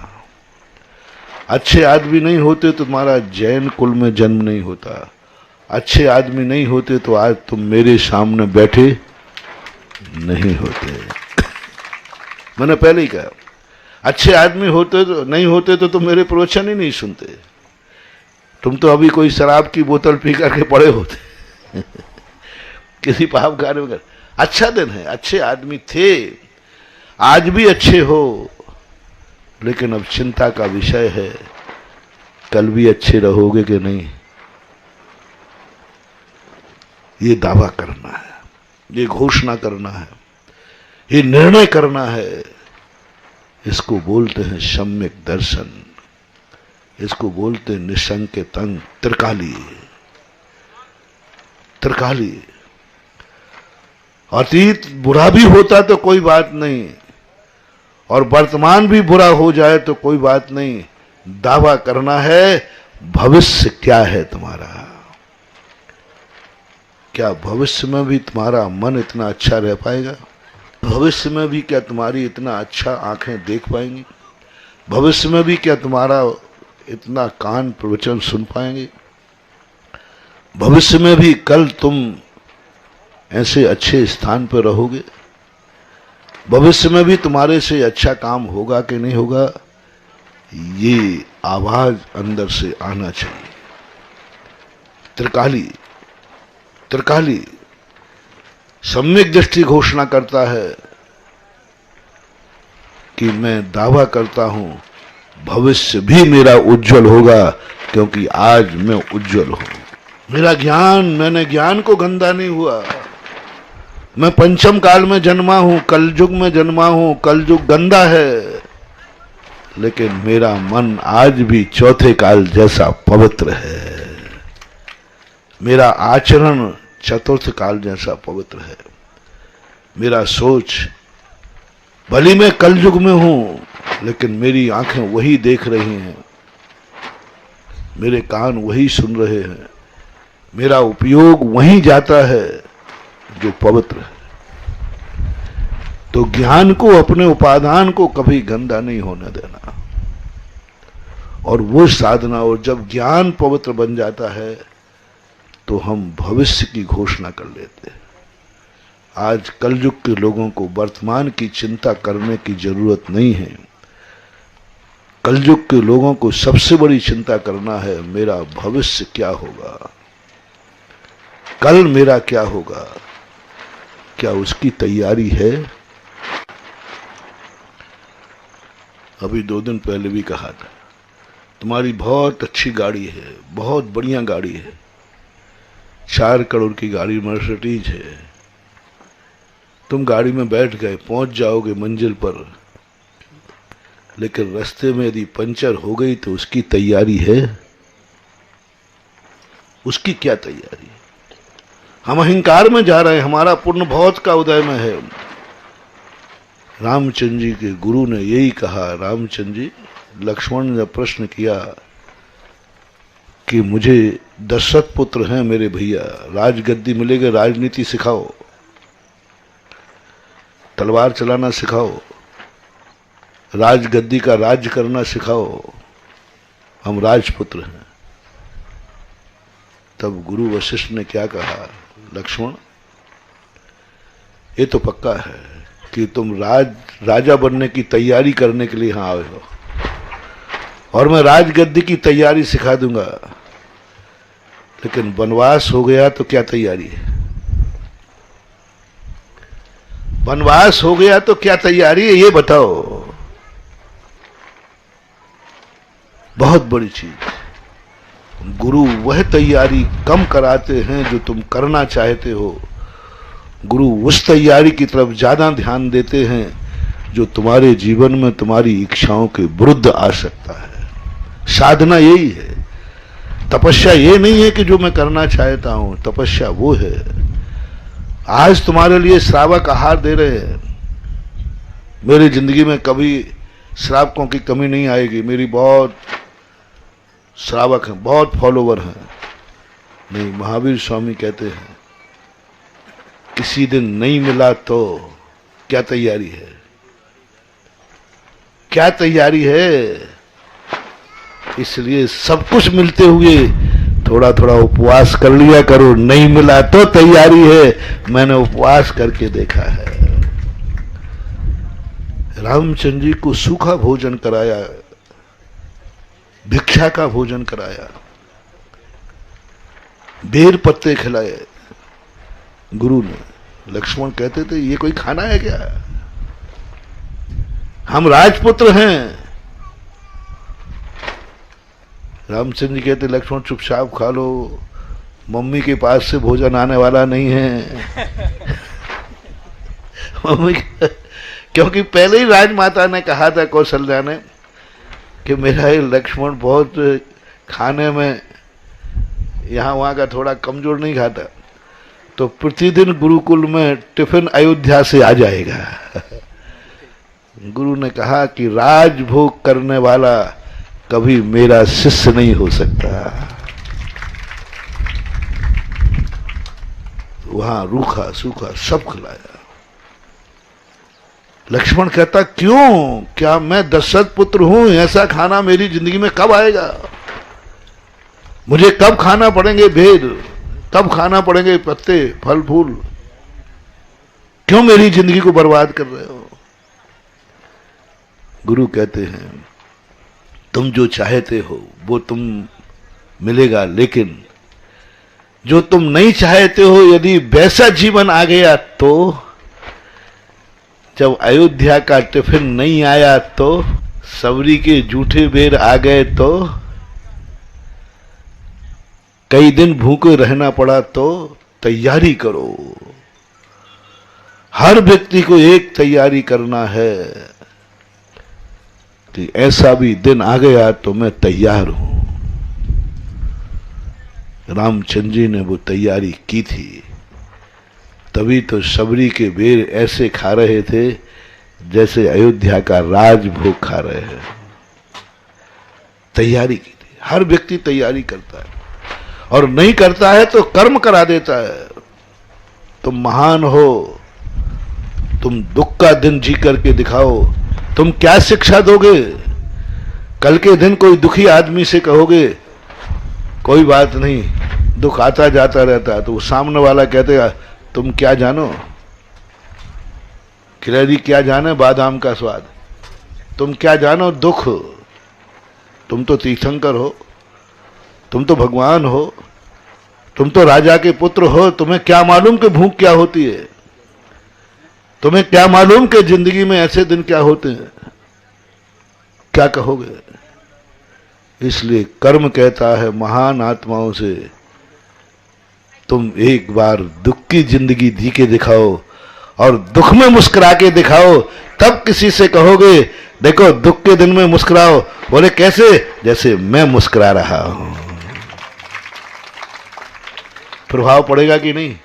अच्छे आदमी नहीं होते तो तुम्हारा जैन कुल में जन्म नहीं होता, अच्छे आदमी नहीं होते तो आज तुम मेरे सामने बैठे नहीं होते। मैंने पहले ही कहा अच्छे आदमी होते तो नहीं होते तो तुम मेरे प्रवचन ही नहीं सुनते, तुम तो अभी कोई शराब की बोतल पी करके पड़े होते किसी पाप कार्य में। अच्छा दिन है, अच्छे आदमी थे, आज भी अच्छे हो, लेकिन अब चिंता का विषय है कल भी अच्छे रहोगे कि नहीं, ये दावा करना है, ये घोषणा करना है, ये निर्णय करना है। इसको बोलते हैं सम्यक दर्शन, इसको बोलते हैं निसंकेतंग त्रिकाली। त्रिकाली अतीत बुरा भी होता तो कोई बात नहीं, और वर्तमान भी बुरा हो जाए तो कोई बात नहीं, दावा करना है भविष्य क्या है तुम्हारा। क्या भविष्य में भी तुम्हारा मन इतना अच्छा रह पाएगा? भविष्य में भी क्या तुम्हारी इतना अच्छा आंखें देख पाएंगी? भविष्य में भी क्या तुम्हारा इतना कान प्रवचन सुन पाएंगे? भविष्य में भी कल तुम ऐसे अच्छे स्थान पर रहोगे? भविष्य में भी तुम्हारे से अच्छा काम होगा कि नहीं होगा? ये आवाज अंदर से आना चाहिए। त्रिकाली, त्रिकाली सम्यक दृष्टि घोषणा करता है कि मैं दावा करता हूं भविष्य भी मेरा उज्जवल होगा, क्योंकि आज मैं उज्जवल हूं। मेरा ज्ञान, मैंने ज्ञान को गंदा नहीं हुआ। मैं पंचम काल में जन्मा हूं, कलयुग में जन्मा हूं, कलयुग गंदा है, लेकिन मेरा मन आज भी चौथे काल जैसा पवित्र है। मेरा आचरण चतुर्थ काल जैसा पवित्र है। मेरा सोच, भली मैं कलयुग में हूं, लेकिन मेरी आंखें वही देख रही हैं, मेरे कान वही सुन रहे हैं, मेरा उपयोग वही जाता है जो पवित्र है। तो ज्ञान को, अपने उपादान को कभी गंदा नहीं होने देना। और वो साधना, और जब ज्ञान पवित्र बन जाता है तो हम भविष्य की घोषणा कर लेते हैं। आज कलयुग के लोगों को वर्तमान की चिंता करने की जरूरत नहीं है। कलयुग के लोगों को सबसे बड़ी चिंता करना है मेरा भविष्य क्या होगा, कल मेरा क्या होगा, क्या उसकी तैयारी है? अभी 2 दिन पहले भी कहा था तुम्हारी बहुत अच्छी गाड़ी है, बहुत बढ़िया गाड़ी है, 4 करोड़ की गाड़ी मर्सिडीज है, तुम गाड़ी में बैठ गए, पहुंच जाओगे मंजिल पर, लेकिन रास्ते में यदि पंचर हो गई तो उसकी तैयारी है? उसकी क्या तैयारी? हम अहंकार में जा रहे हैं, हमारा पुण्य बहुत का उदय में है। रामचंद्र जी के गुरु ने यही कहा। रामचंद्र जी, लक्ष्मण ने प्रश्न किया कि मुझे दशरथ पुत्र हैं मेरे भैया, राजगद्दी मिलेगा, राजनीति सिखाओ, तलवार चलाना सिखाओ, राजगद्दी का राज्य करना सिखाओ, हम राजपुत्र हैं। तब गुरु वशिष्ठ ने क्या कहा? लक्ष्मण, ये तो पक्का है कि तुम राजा बनने की तैयारी करने के लिए यहां आए हो, और मैं राजगद्दी की तैयारी सिखा दूंगा, लेकिन वनवास हो गया तो क्या तैयारी है? वनवास हो गया तो क्या तैयारी है, ये बताओ। बहुत बड़ी चीज। गुरु वह तैयारी कम कराते हैं जो तुम करना चाहते हो, गुरु उस तैयारी की तरफ ज्यादा ध्यान देते हैं जो तुम्हारे जीवन में तुम्हारी इच्छाओं के विरुद्ध आ सकता है। साधना यही है। तपस्या ये नहीं है कि जो मैं करना चाहता हूं, तपस्या वो है आज तुम्हारे लिए श्रावक आहार दे रहे हैं। मेरी जिंदगी में कभी श्रावकों की कमी नहीं आएगी। मेरी बहुत श्रावक हैं, बहुत फॉलोवर हैं। नहीं, महावीर स्वामी कहते हैं किसी दिन नहीं मिला तो क्या तैयारी है, क्या तैयारी है। इसलिए सब कुछ मिलते हुए थोड़ा थोड़ा उपवास कर लिया करो। नहीं मिला तो तैयारी है। मैंने उपवास करके देखा है। रामचंद्र जी को सूखा भोजन कराया, भिक्षा का भोजन कराया, बेर पत्ते खिलाए गुरु ने। लक्ष्मण कहते थे ये कोई खाना है क्या, हम राजपुत्र हैं। रामचंद्र जी कहते लक्ष्मण चुपचाप खा लो, मम्मी के पास से भोजन आने वाला नहीं है। मम्मी, क्योंकि पहले ही राजमाता ने कहा था कौशल्या ने कि मेरा ये लक्ष्मण बहुत खाने में यहाँ वहाँ का थोड़ा कमजोर नहीं खाता, तो प्रतिदिन गुरुकुल में टिफिन अयोध्या से आ जाएगा। गुरु ने कहा कि राजभोग करने वाला कभी मेरा शिष्य नहीं हो सकता। वहां रूखा सूखा सब खिलाया। लक्ष्मण कहता क्यों, क्या मैं दशरथ पुत्र हूं, ऐसा खाना मेरी जिंदगी में कब आएगा, मुझे कब खाना पड़ेंगे भेद, कब खाना पड़ेंगे पत्ते फल फूल, क्यों मेरी जिंदगी को बर्बाद कर रहे हो। गुरु कहते हैं तुम जो चाहते हो वो तुम मिलेगा, लेकिन जो तुम नहीं चाहते हो यदि वैसा जीवन आ गया तो, जब अयोध्या का टिफिन नहीं आया तो, सबरी के जूठे बेर आ गए तो, कई दिन भूखे रहना पड़ा तो तैयारी करो। हर व्यक्ति को एक तैयारी करना है कि ऐसा भी दिन आ गया तो मैं तैयार हूं। रामचंद्र जी ने वो तैयारी की थी, तभी तो सबरी के बेर ऐसे खा रहे थे जैसे अयोध्या का राजभोग खा रहे हैं। तैयारी की थी। हर व्यक्ति तैयारी करता है, और नहीं करता है तो कर्म करा देता है। तुम महान हो, तुम दुख का दिन जी करके दिखाओ। तुम क्या शिक्षा दोगे? कल के दिन कोई दुखी आदमी से कहोगे कोई बात नहीं, दुख आता जाता रहता, तो सामने वाला कहते तुम क्या जानो, खिलाड़ी क्या जाने बादाम का स्वाद, तुम क्या जानो दुख, तुम तो तीर्थंकर हो, तुम तो भगवान हो, तुम तो राजा के पुत्र हो, तुम्हें क्या मालूम कि भूख क्या होती है, तुम्हें क्या मालूम कि जिंदगी में ऐसे दिन क्या होते हैं, क्या कहोगे। इसलिए कर्म कहता है महान आत्माओं से तुम एक बार दुख की जिंदगी जी के दिखाओ और दुख में मुस्कुरा के दिखाओ, तब किसी से कहोगे देखो दुख के दिन में मुस्कुराओ। बोले कैसे? जैसे मैं मुस्कुरा रहा हूं। प्रभाव पड़ेगा कि नहीं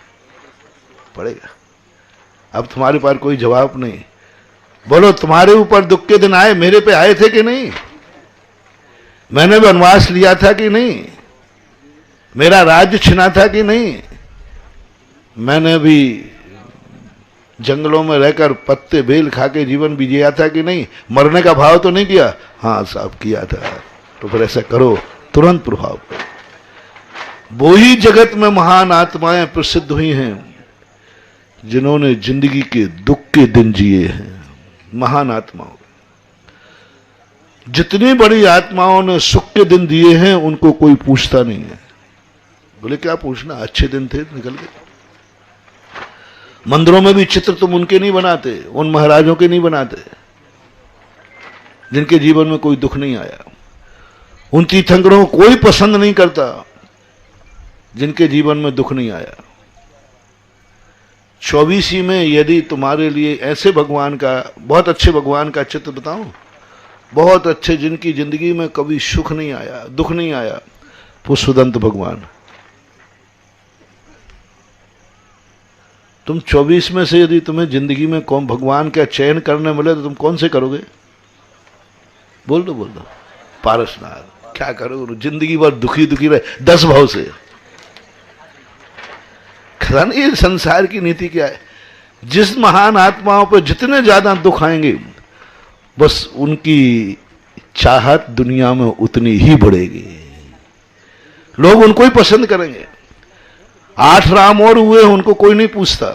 पड़ेगा? अब तुम्हारे पास कोई जवाब नहीं। बोलो तुम्हारे ऊपर दुख के दिन आए, मेरे पे आए थे कि नहीं? मैंने भी वनवास लिया था कि नहीं? मेरा राज्य छिना था कि नहीं? मैंने भी जंगलों में रहकर पत्ते बेल खा के जीवन भी जिया था कि नहीं? मरने का भाव तो नहीं किया? हाँ साहब किया था। तो फिर ऐसा करो, तुरंत प्रभाव पड़े। वो ही जगत में महान आत्माएं प्रसिद्ध हुई हैं जिन्होंने जिंदगी के दुख के दिन जिए हैं। महान आत्माओं, जितनी बड़ी आत्माओं ने सुख के दिन दिए हैं उनको कोई पूछता नहीं है। बोले क्या पूछना, अच्छे दिन थे निकल गए। मंदिरों में भी चित्र तुम उनके नहीं बनाते, उन महाराजों के नहीं बनाते जिनके जीवन में कोई दुख नहीं आया। उन तीर्थंकरों को कोई पसंद नहीं करता जिनके जीवन में दुख नहीं आया। 24 में यदि तुम्हारे लिए ऐसे भगवान का, बहुत अच्छे भगवान का चित्र बताऊं, बहुत अच्छे जिनकी जिंदगी में कभी सुख नहीं आया, दुख नहीं आया, पुष्पदंत भगवान। तुम 24 में से यदि तुम्हें जिंदगी में कौन भगवान का चयन करने मिले तो तुम कौन से करोगे? बोल दो पारसनाथ। क्या करोगे? जिंदगी भर दुखी दुखी रहे 10 भाव से। खरा नहीं ये संसार की नीति क्या है? जिस महान आत्माओं पर जितने ज्यादा दुख आएंगे बस उनकी चाहत दुनिया में उतनी ही बढ़ेगी, लोग उनको ही पसंद करेंगे। 8 राम और हुए उनको कोई नहीं पूछता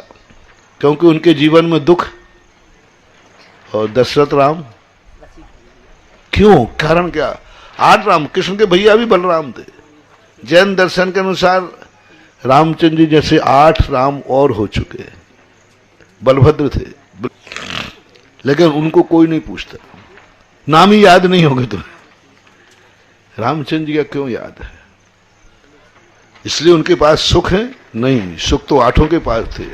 क्योंकि उनके जीवन में दुख। और दशरथ राम क्यों? कारण क्या? 8 राम, कृष्ण के भैया भी बलराम थे। जैन दर्शन के अनुसार रामचंद्र जी जैसे 8 राम और हो चुके, बलभद्र थे, लेकिन उनको कोई नहीं पूछता। नाम ही याद नहीं होंगे तुम्हें, रामचंद्र जी का क्यों याद है? इसलिए उनके पास सुख है? नहीं, सुख तो 8 के पास थे।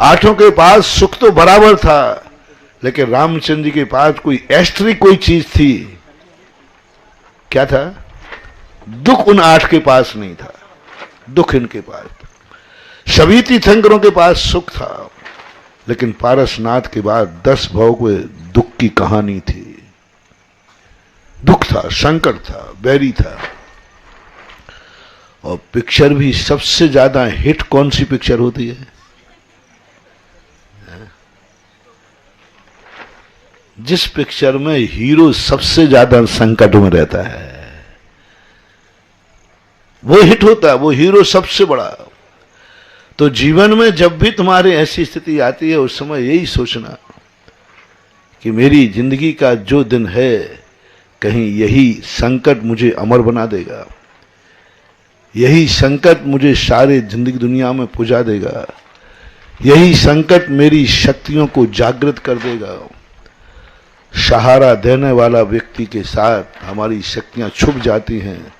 8 के पास सुख तो बराबर था, लेकिन रामचंद्र जी के पास कोई एक्स्ट्री कोई चीज थी। क्या था? दुख उन 8 के पास नहीं था, दुख इनके पास था। सभी तीर्थंकरों के पास सुख था, लेकिन पारसनाथ के बाद 10 भाव के दुख की कहानी थी। दुख था, संकट था, बैरी था। और पिक्चर भी सबसे ज्यादा हिट कौन सी पिक्चर होती है? जिस पिक्चर में हीरो सबसे ज्यादा संकट में रहता है वो हिट होता है, वो हीरो सबसे बड़ा। तो जीवन में जब भी तुम्हारे ऐसी स्थिति आती है उस समय यही सोचना कि मेरी जिंदगी का जो दिन है कहीं यही संकट मुझे अमर बना देगा, यही संकट मुझे सारे जिंदगी दुनिया में पुजा देगा, यही संकट मेरी शक्तियों को जागृत कर देगा। सहारा देने वाला व्यक्ति के साथ हमारी शक्तियां छुप जाती हैं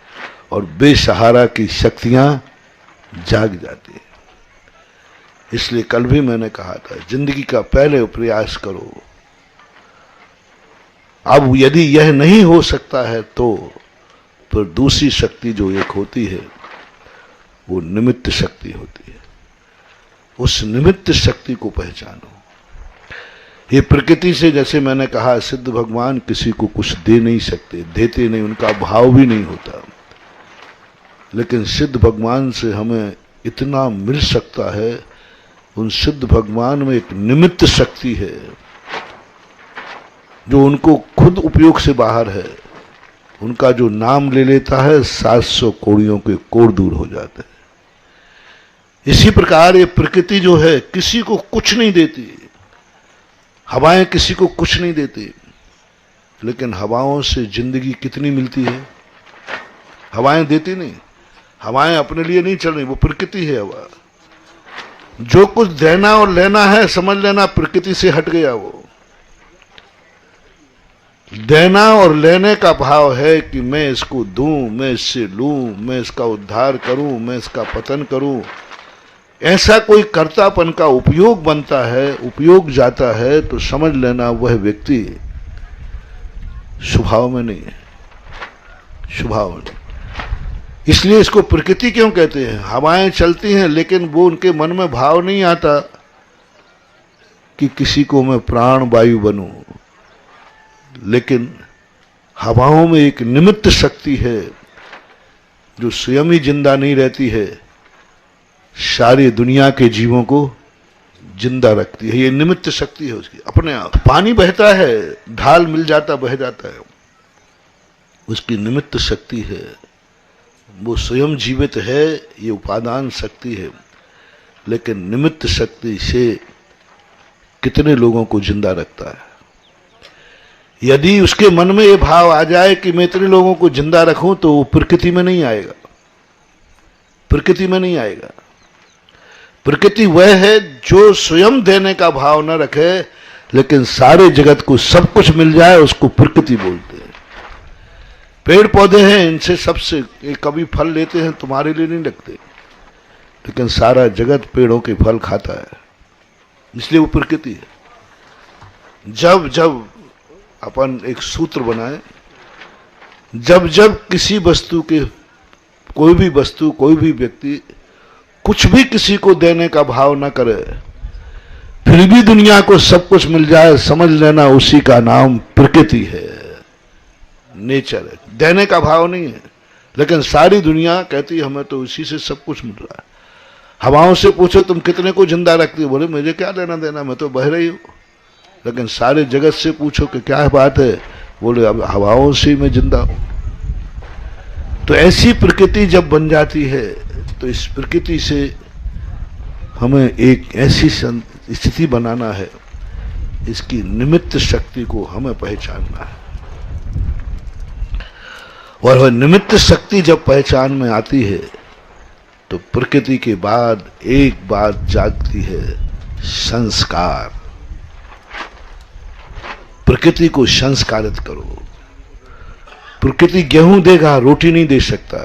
और बेसहारा की शक्तियां जाग जाती हैं। इसलिए कल भी मैंने कहा था जिंदगी का पहले प्रयास करो। अब यदि यह नहीं हो सकता है तो फिर दूसरी शक्ति जो एक होती है वो निमित्त शक्ति होती है। उस निमित्त शक्ति को पहचानो। ये प्रकृति से, जैसे मैंने कहा, सिद्ध भगवान किसी को कुछ दे नहीं सकते, देते नहीं, उनका भाव भी नहीं होता। लेकिन सिद्ध भगवान से हमें इतना मिल सकता है, उन सिद्ध भगवान में एक निमित्त शक्ति है जो उनको खुद उपयोग से बाहर है। उनका जो नाम ले लेता है 700 कोड़ियों के कोड़ दूर हो जाते हैं। इसी प्रकार ये प्रकृति जो है किसी को कुछ नहीं देती, हवाएं किसी को कुछ नहीं देती, लेकिन हवाओं से जिंदगी कितनी मिलती है। हवाएं देती नहीं, हवाएं अपने लिए नहीं चल रही, वो प्रकृति है हवा। जो कुछ देना और लेना है समझ लेना प्रकृति से हट गया। वो देना और लेने का भाव है कि मैं इसको दूं, मैं इससे लूं, मैं इसका उद्धार करूं, मैं इसका पतन करूं। ऐसा कोई कर्तापन का उपयोग बनता है, उपयोग जाता है, तो समझ लेना वह व्यक्ति स्वभाव में नहीं है, स्वभाव में नहीं। इसलिए इसको प्रकृति क्यों कहते हैं? हवाएं चलती हैं लेकिन वो उनके मन में भाव नहीं आता कि किसी को मैं प्राण वायु बनूं। लेकिन हवाओं में एक निमित्त शक्ति है जो स्वयं ही जिंदा नहीं रहती है, सारी दुनिया के जीवों को जिंदा रखती है। ये निमित्त शक्ति है उसकी अपने आप। पानी बहता है, ढाल मिल जाता बह जाता है, उसकी निमित्त शक्ति है। वो स्वयं जीवित है, ये उपादान शक्ति है, लेकिन निमित्त शक्ति से कितने लोगों को जिंदा रखता है। यदि उसके मन में ये भाव आ जाए कि मैं इतने लोगों को जिंदा रखूं, तो वो प्रकृति में नहीं आएगा, प्रकृति में नहीं आएगा। प्रकृति वह है जो स्वयं देने का भाव न रखे, लेकिन सारे जगत को सब कुछ मिल जाए, उसको प्रकृति बोलते हैं। पेड़ पौधे हैं, इनसे सबसे कभी फल लेते हैं, तुम्हारे लिए नहीं लगते, लेकिन सारा जगत पेड़ों के फल खाता है, इसलिए वो प्रकृति है। जब जब अपन एक सूत्र बनाए, जब जब किसी वस्तु के, कोई भी वस्तु, कोई भी व्यक्ति कुछ भी किसी को देने का भाव न करे, फिर भी दुनिया को सब कुछ मिल जाए, समझ लेना उसी का नाम प्रकृति है, नेचर है। देने का भाव नहीं है, लेकिन सारी दुनिया कहती है हमें तो उसी से सब कुछ मिल रहा है। हवाओं से पूछो तुम कितने को जिंदा रखती हो, बोले मुझे क्या लेना देना, मैं तो बह रही हूं। लेकिन सारे जगत से पूछो कि क्या बात है, बोले अब हवाओं से मैं जिंदा हूं। तो ऐसी प्रकृति जब बन जाती है तो इस प्रकृति से हमें एक ऐसी स्थिति बनाना है, इसकी निमित्त शक्ति को हमें पहचानना है। और वह निमित्त शक्ति जब पहचान में आती है तो प्रकृति के बाद एक बात जागती है, संस्कार। प्रकृति को संस्कारित करो। प्रकृति गेहूं देगा, रोटी नहीं दे सकता।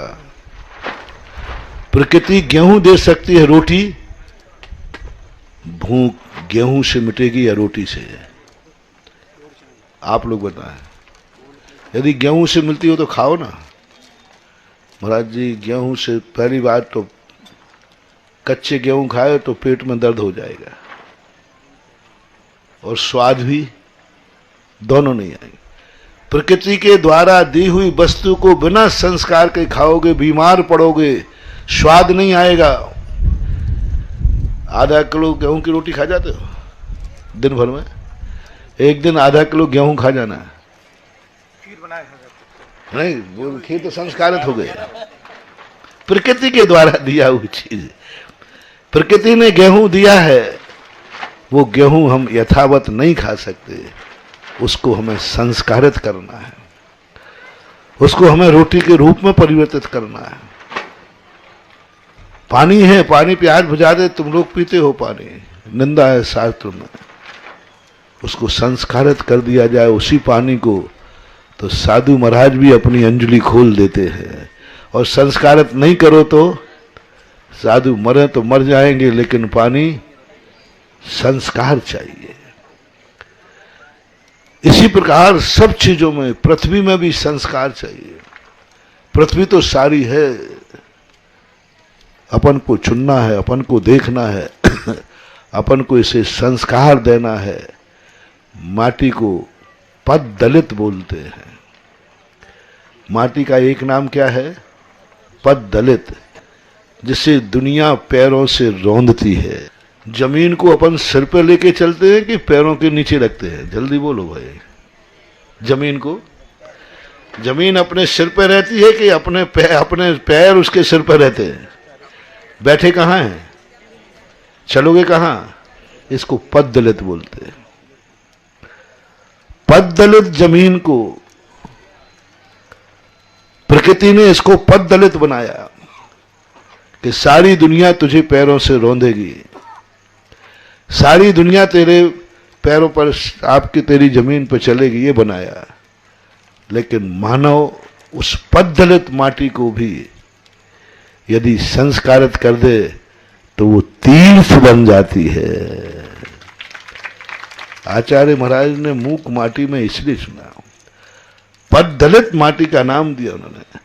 प्रकृति गेहूं दे सकती है, रोटी भूख गेहूं से मिटेगी या रोटी से? आप लोग बताएं। यदि गेहूं से मिलती हो तो खाओ ना। महाराज जी गेहूं से पहली बात तो कच्चे गेहूं खाए तो पेट में दर्द हो जाएगा और स्वाद भी दोनों नहीं आएंगे। प्रकृति के द्वारा दी हुई वस्तु को बिना संस्कार के खाओगे, बीमार पड़ोगे, स्वाद नहीं आएगा। आधा किलो गेहूं की रोटी खा जाते हो दिन भर में? एक दिन आधा किलो गेहूं खा जाना है, नहीं वो खीर तो संस्कारित हो गए। प्रकृति के द्वारा दिया हुई चीज, प्रकृति ने गेहूं दिया है, वो गेहूं हम यथावत नहीं खा सकते, उसको हमें संस्कारित करना है, उसको हमें रोटी के रूप में परिवर्तित करना है। पानी है, पानी प्यास बुझा दे, तुम लोग पीते हो पानी, निंदा है शास्त्र में। उसको संस्कारित कर दिया जाए उसी पानी को, तो साधु महाराज भी अपनी अंजलि खोल देते हैं। और संस्कारित नहीं करो तो साधु मरे तो मर जाएंगे, लेकिन पानी संस्कार चाहिए। इसी प्रकार सब चीजों में, पृथ्वी में भी संस्कार चाहिए। पृथ्वी तो सारी है, अपन को चुनना है, अपन को देखना है, अपन को इसे संस्कार देना है। माटी को पद दलित बोलते हैं। माटी का एक नाम क्या है? पद दलित, जिसे दुनिया पैरों से रौंदती है। जमीन को अपन सिर पे लेके चलते हैं कि पैरों के नीचे रखते हैं? जल्दी बोलो भाई। जमीन को, जमीन अपने सिर पे रहती है कि अपने पैर उसके सिर पे रहते हैं? बैठे कहाँ हैं, चलोगे कहाँ? इसको पद दलित बोलते हैं। पद दलित जमीन को प्रकृति ने इसको पद दलित बनाया कि सारी दुनिया तुझे पैरों से रौंदेगी, सारी दुनिया तेरे पैरों पर, आपकी तेरी जमीन पर चलेगी, ये बनाया। लेकिन मानव उस पद दलित माटी को भी यदि संस्कारित कर दे तो वो तीर्थ बन जाती है। आचार्य महाराज ने मूक माटी में इसलिए सुना, पद दलित माटी का नाम दिया उन्होंने।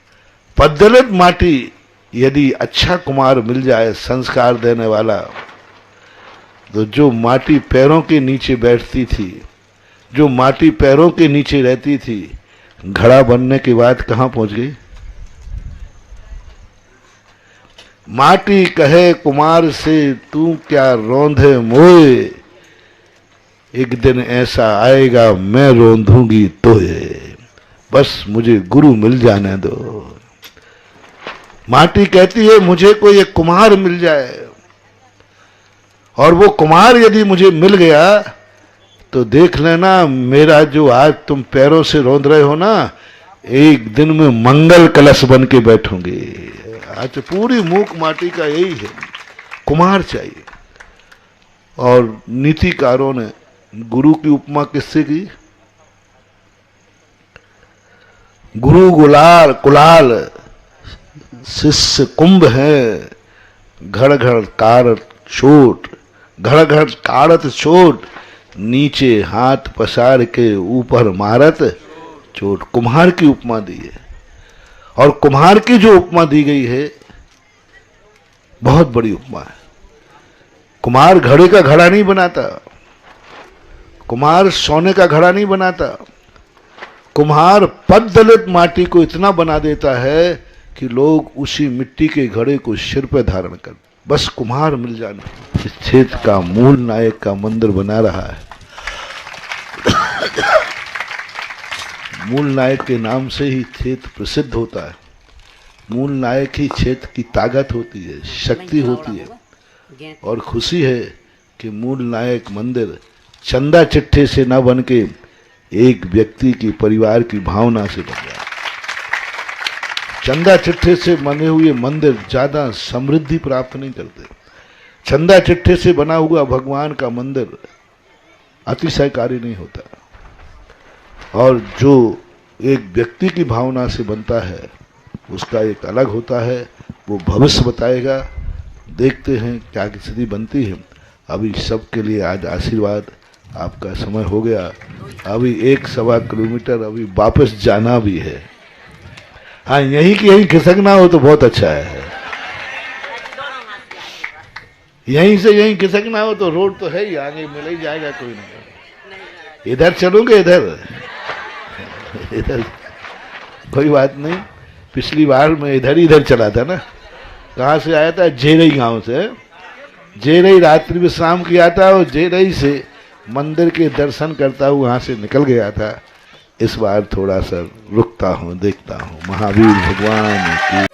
पद दलित माटी, यदि अच्छा कुमार मिल जाए संस्कार देने वाला, तो जो माटी पैरों के नीचे बैठती थी, जो माटी पैरों के नीचे रहती थी, घड़ा बनने के बाद कहां पहुंच गई? माटी कहे कुमार से तू क्या रौंधे मोए, एक दिन ऐसा आएगा मैं रौंधूंगी तोए, बस मुझे गुरु मिल जाने दो। माटी कहती है मुझे कोई एक कुमार मिल जाए, और वो कुमार यदि मुझे मिल गया तो देख लेना, मेरा जो आज तुम पैरों से रौंद रहे हो ना, एक दिन में मंगल कलश बन के बैठोगे। आज पूरी मूक माटी का यही है, कुमार चाहिए। और नीतिकारों ने गुरु की उपमा किससे की? गुरु गुलाल कुलाल, शिष्य कुंभ है, घड़ घड़ कारत छोट, घड़ घड़ कारत छोट, नीचे हाथ पसार के ऊपर मारत चोट। कुम्हार की उपमा दी है। और कुम्हार की जो उपमा दी गई है, बहुत बड़ी उपमा है। कुम्हार घड़े का घड़ा नहीं बनाता, कुम्हार सोने का घड़ा नहीं बनाता, कुम्हार पद दलित माटी को इतना बना देता है कि लोग उसी मिट्टी के घड़े को सिर पर धारण कर, बस कुम्हार मिल जाना। इस क्षेत्र का मूल नायक का मंदिर बना रहा है। मूल नायक के नाम से ही क्षेत्र प्रसिद्ध होता है। मूल नायक ही क्षेत्र की ताकत होती है, शक्ति होती है। और खुशी है कि मूल नायक मंदिर चंदा चिट्ठे से न बन के एक व्यक्ति की परिवार की भावना से बन गया। चंदा चिट्ठे से बने हुए मंदिर ज्यादा समृद्धि प्राप्त नहीं करते। चंदा चिट्ठे से बना हुआ भगवान का मंदिर अतिशयकारी नहीं होता। और जो एक व्यक्ति की भावना से बनता है उसका एक अलग होता है, वो भविष्य बताएगा। देखते हैं क्या स्थिति बनती है। अभी सबके लिए आज आशीर्वाद, आपका समय हो गया। अभी 1-1.25 किलोमीटर अभी वापस जाना भी है। हाँ, यहीं की यहीं खिसकना हो तो बहुत अच्छा है। यहीं से यहीं खिसकना हो तो रोड तो है ही, आगे मिल ही जाएगा कोई नहीं। इधर चलोगे, इधर कोई बात नहीं। पिछली बार मैं इधर चला था ना। कहाँ से आया था? जेरई गांव से। जेरई रात्रि में शाम किया था और जेरई से मंदिर के दर्शन करता हूँ वहाँ से निकल गया था। इस बार थोड़ा सा रुकता हूँ, देखता हूँ। महावीर भगवान की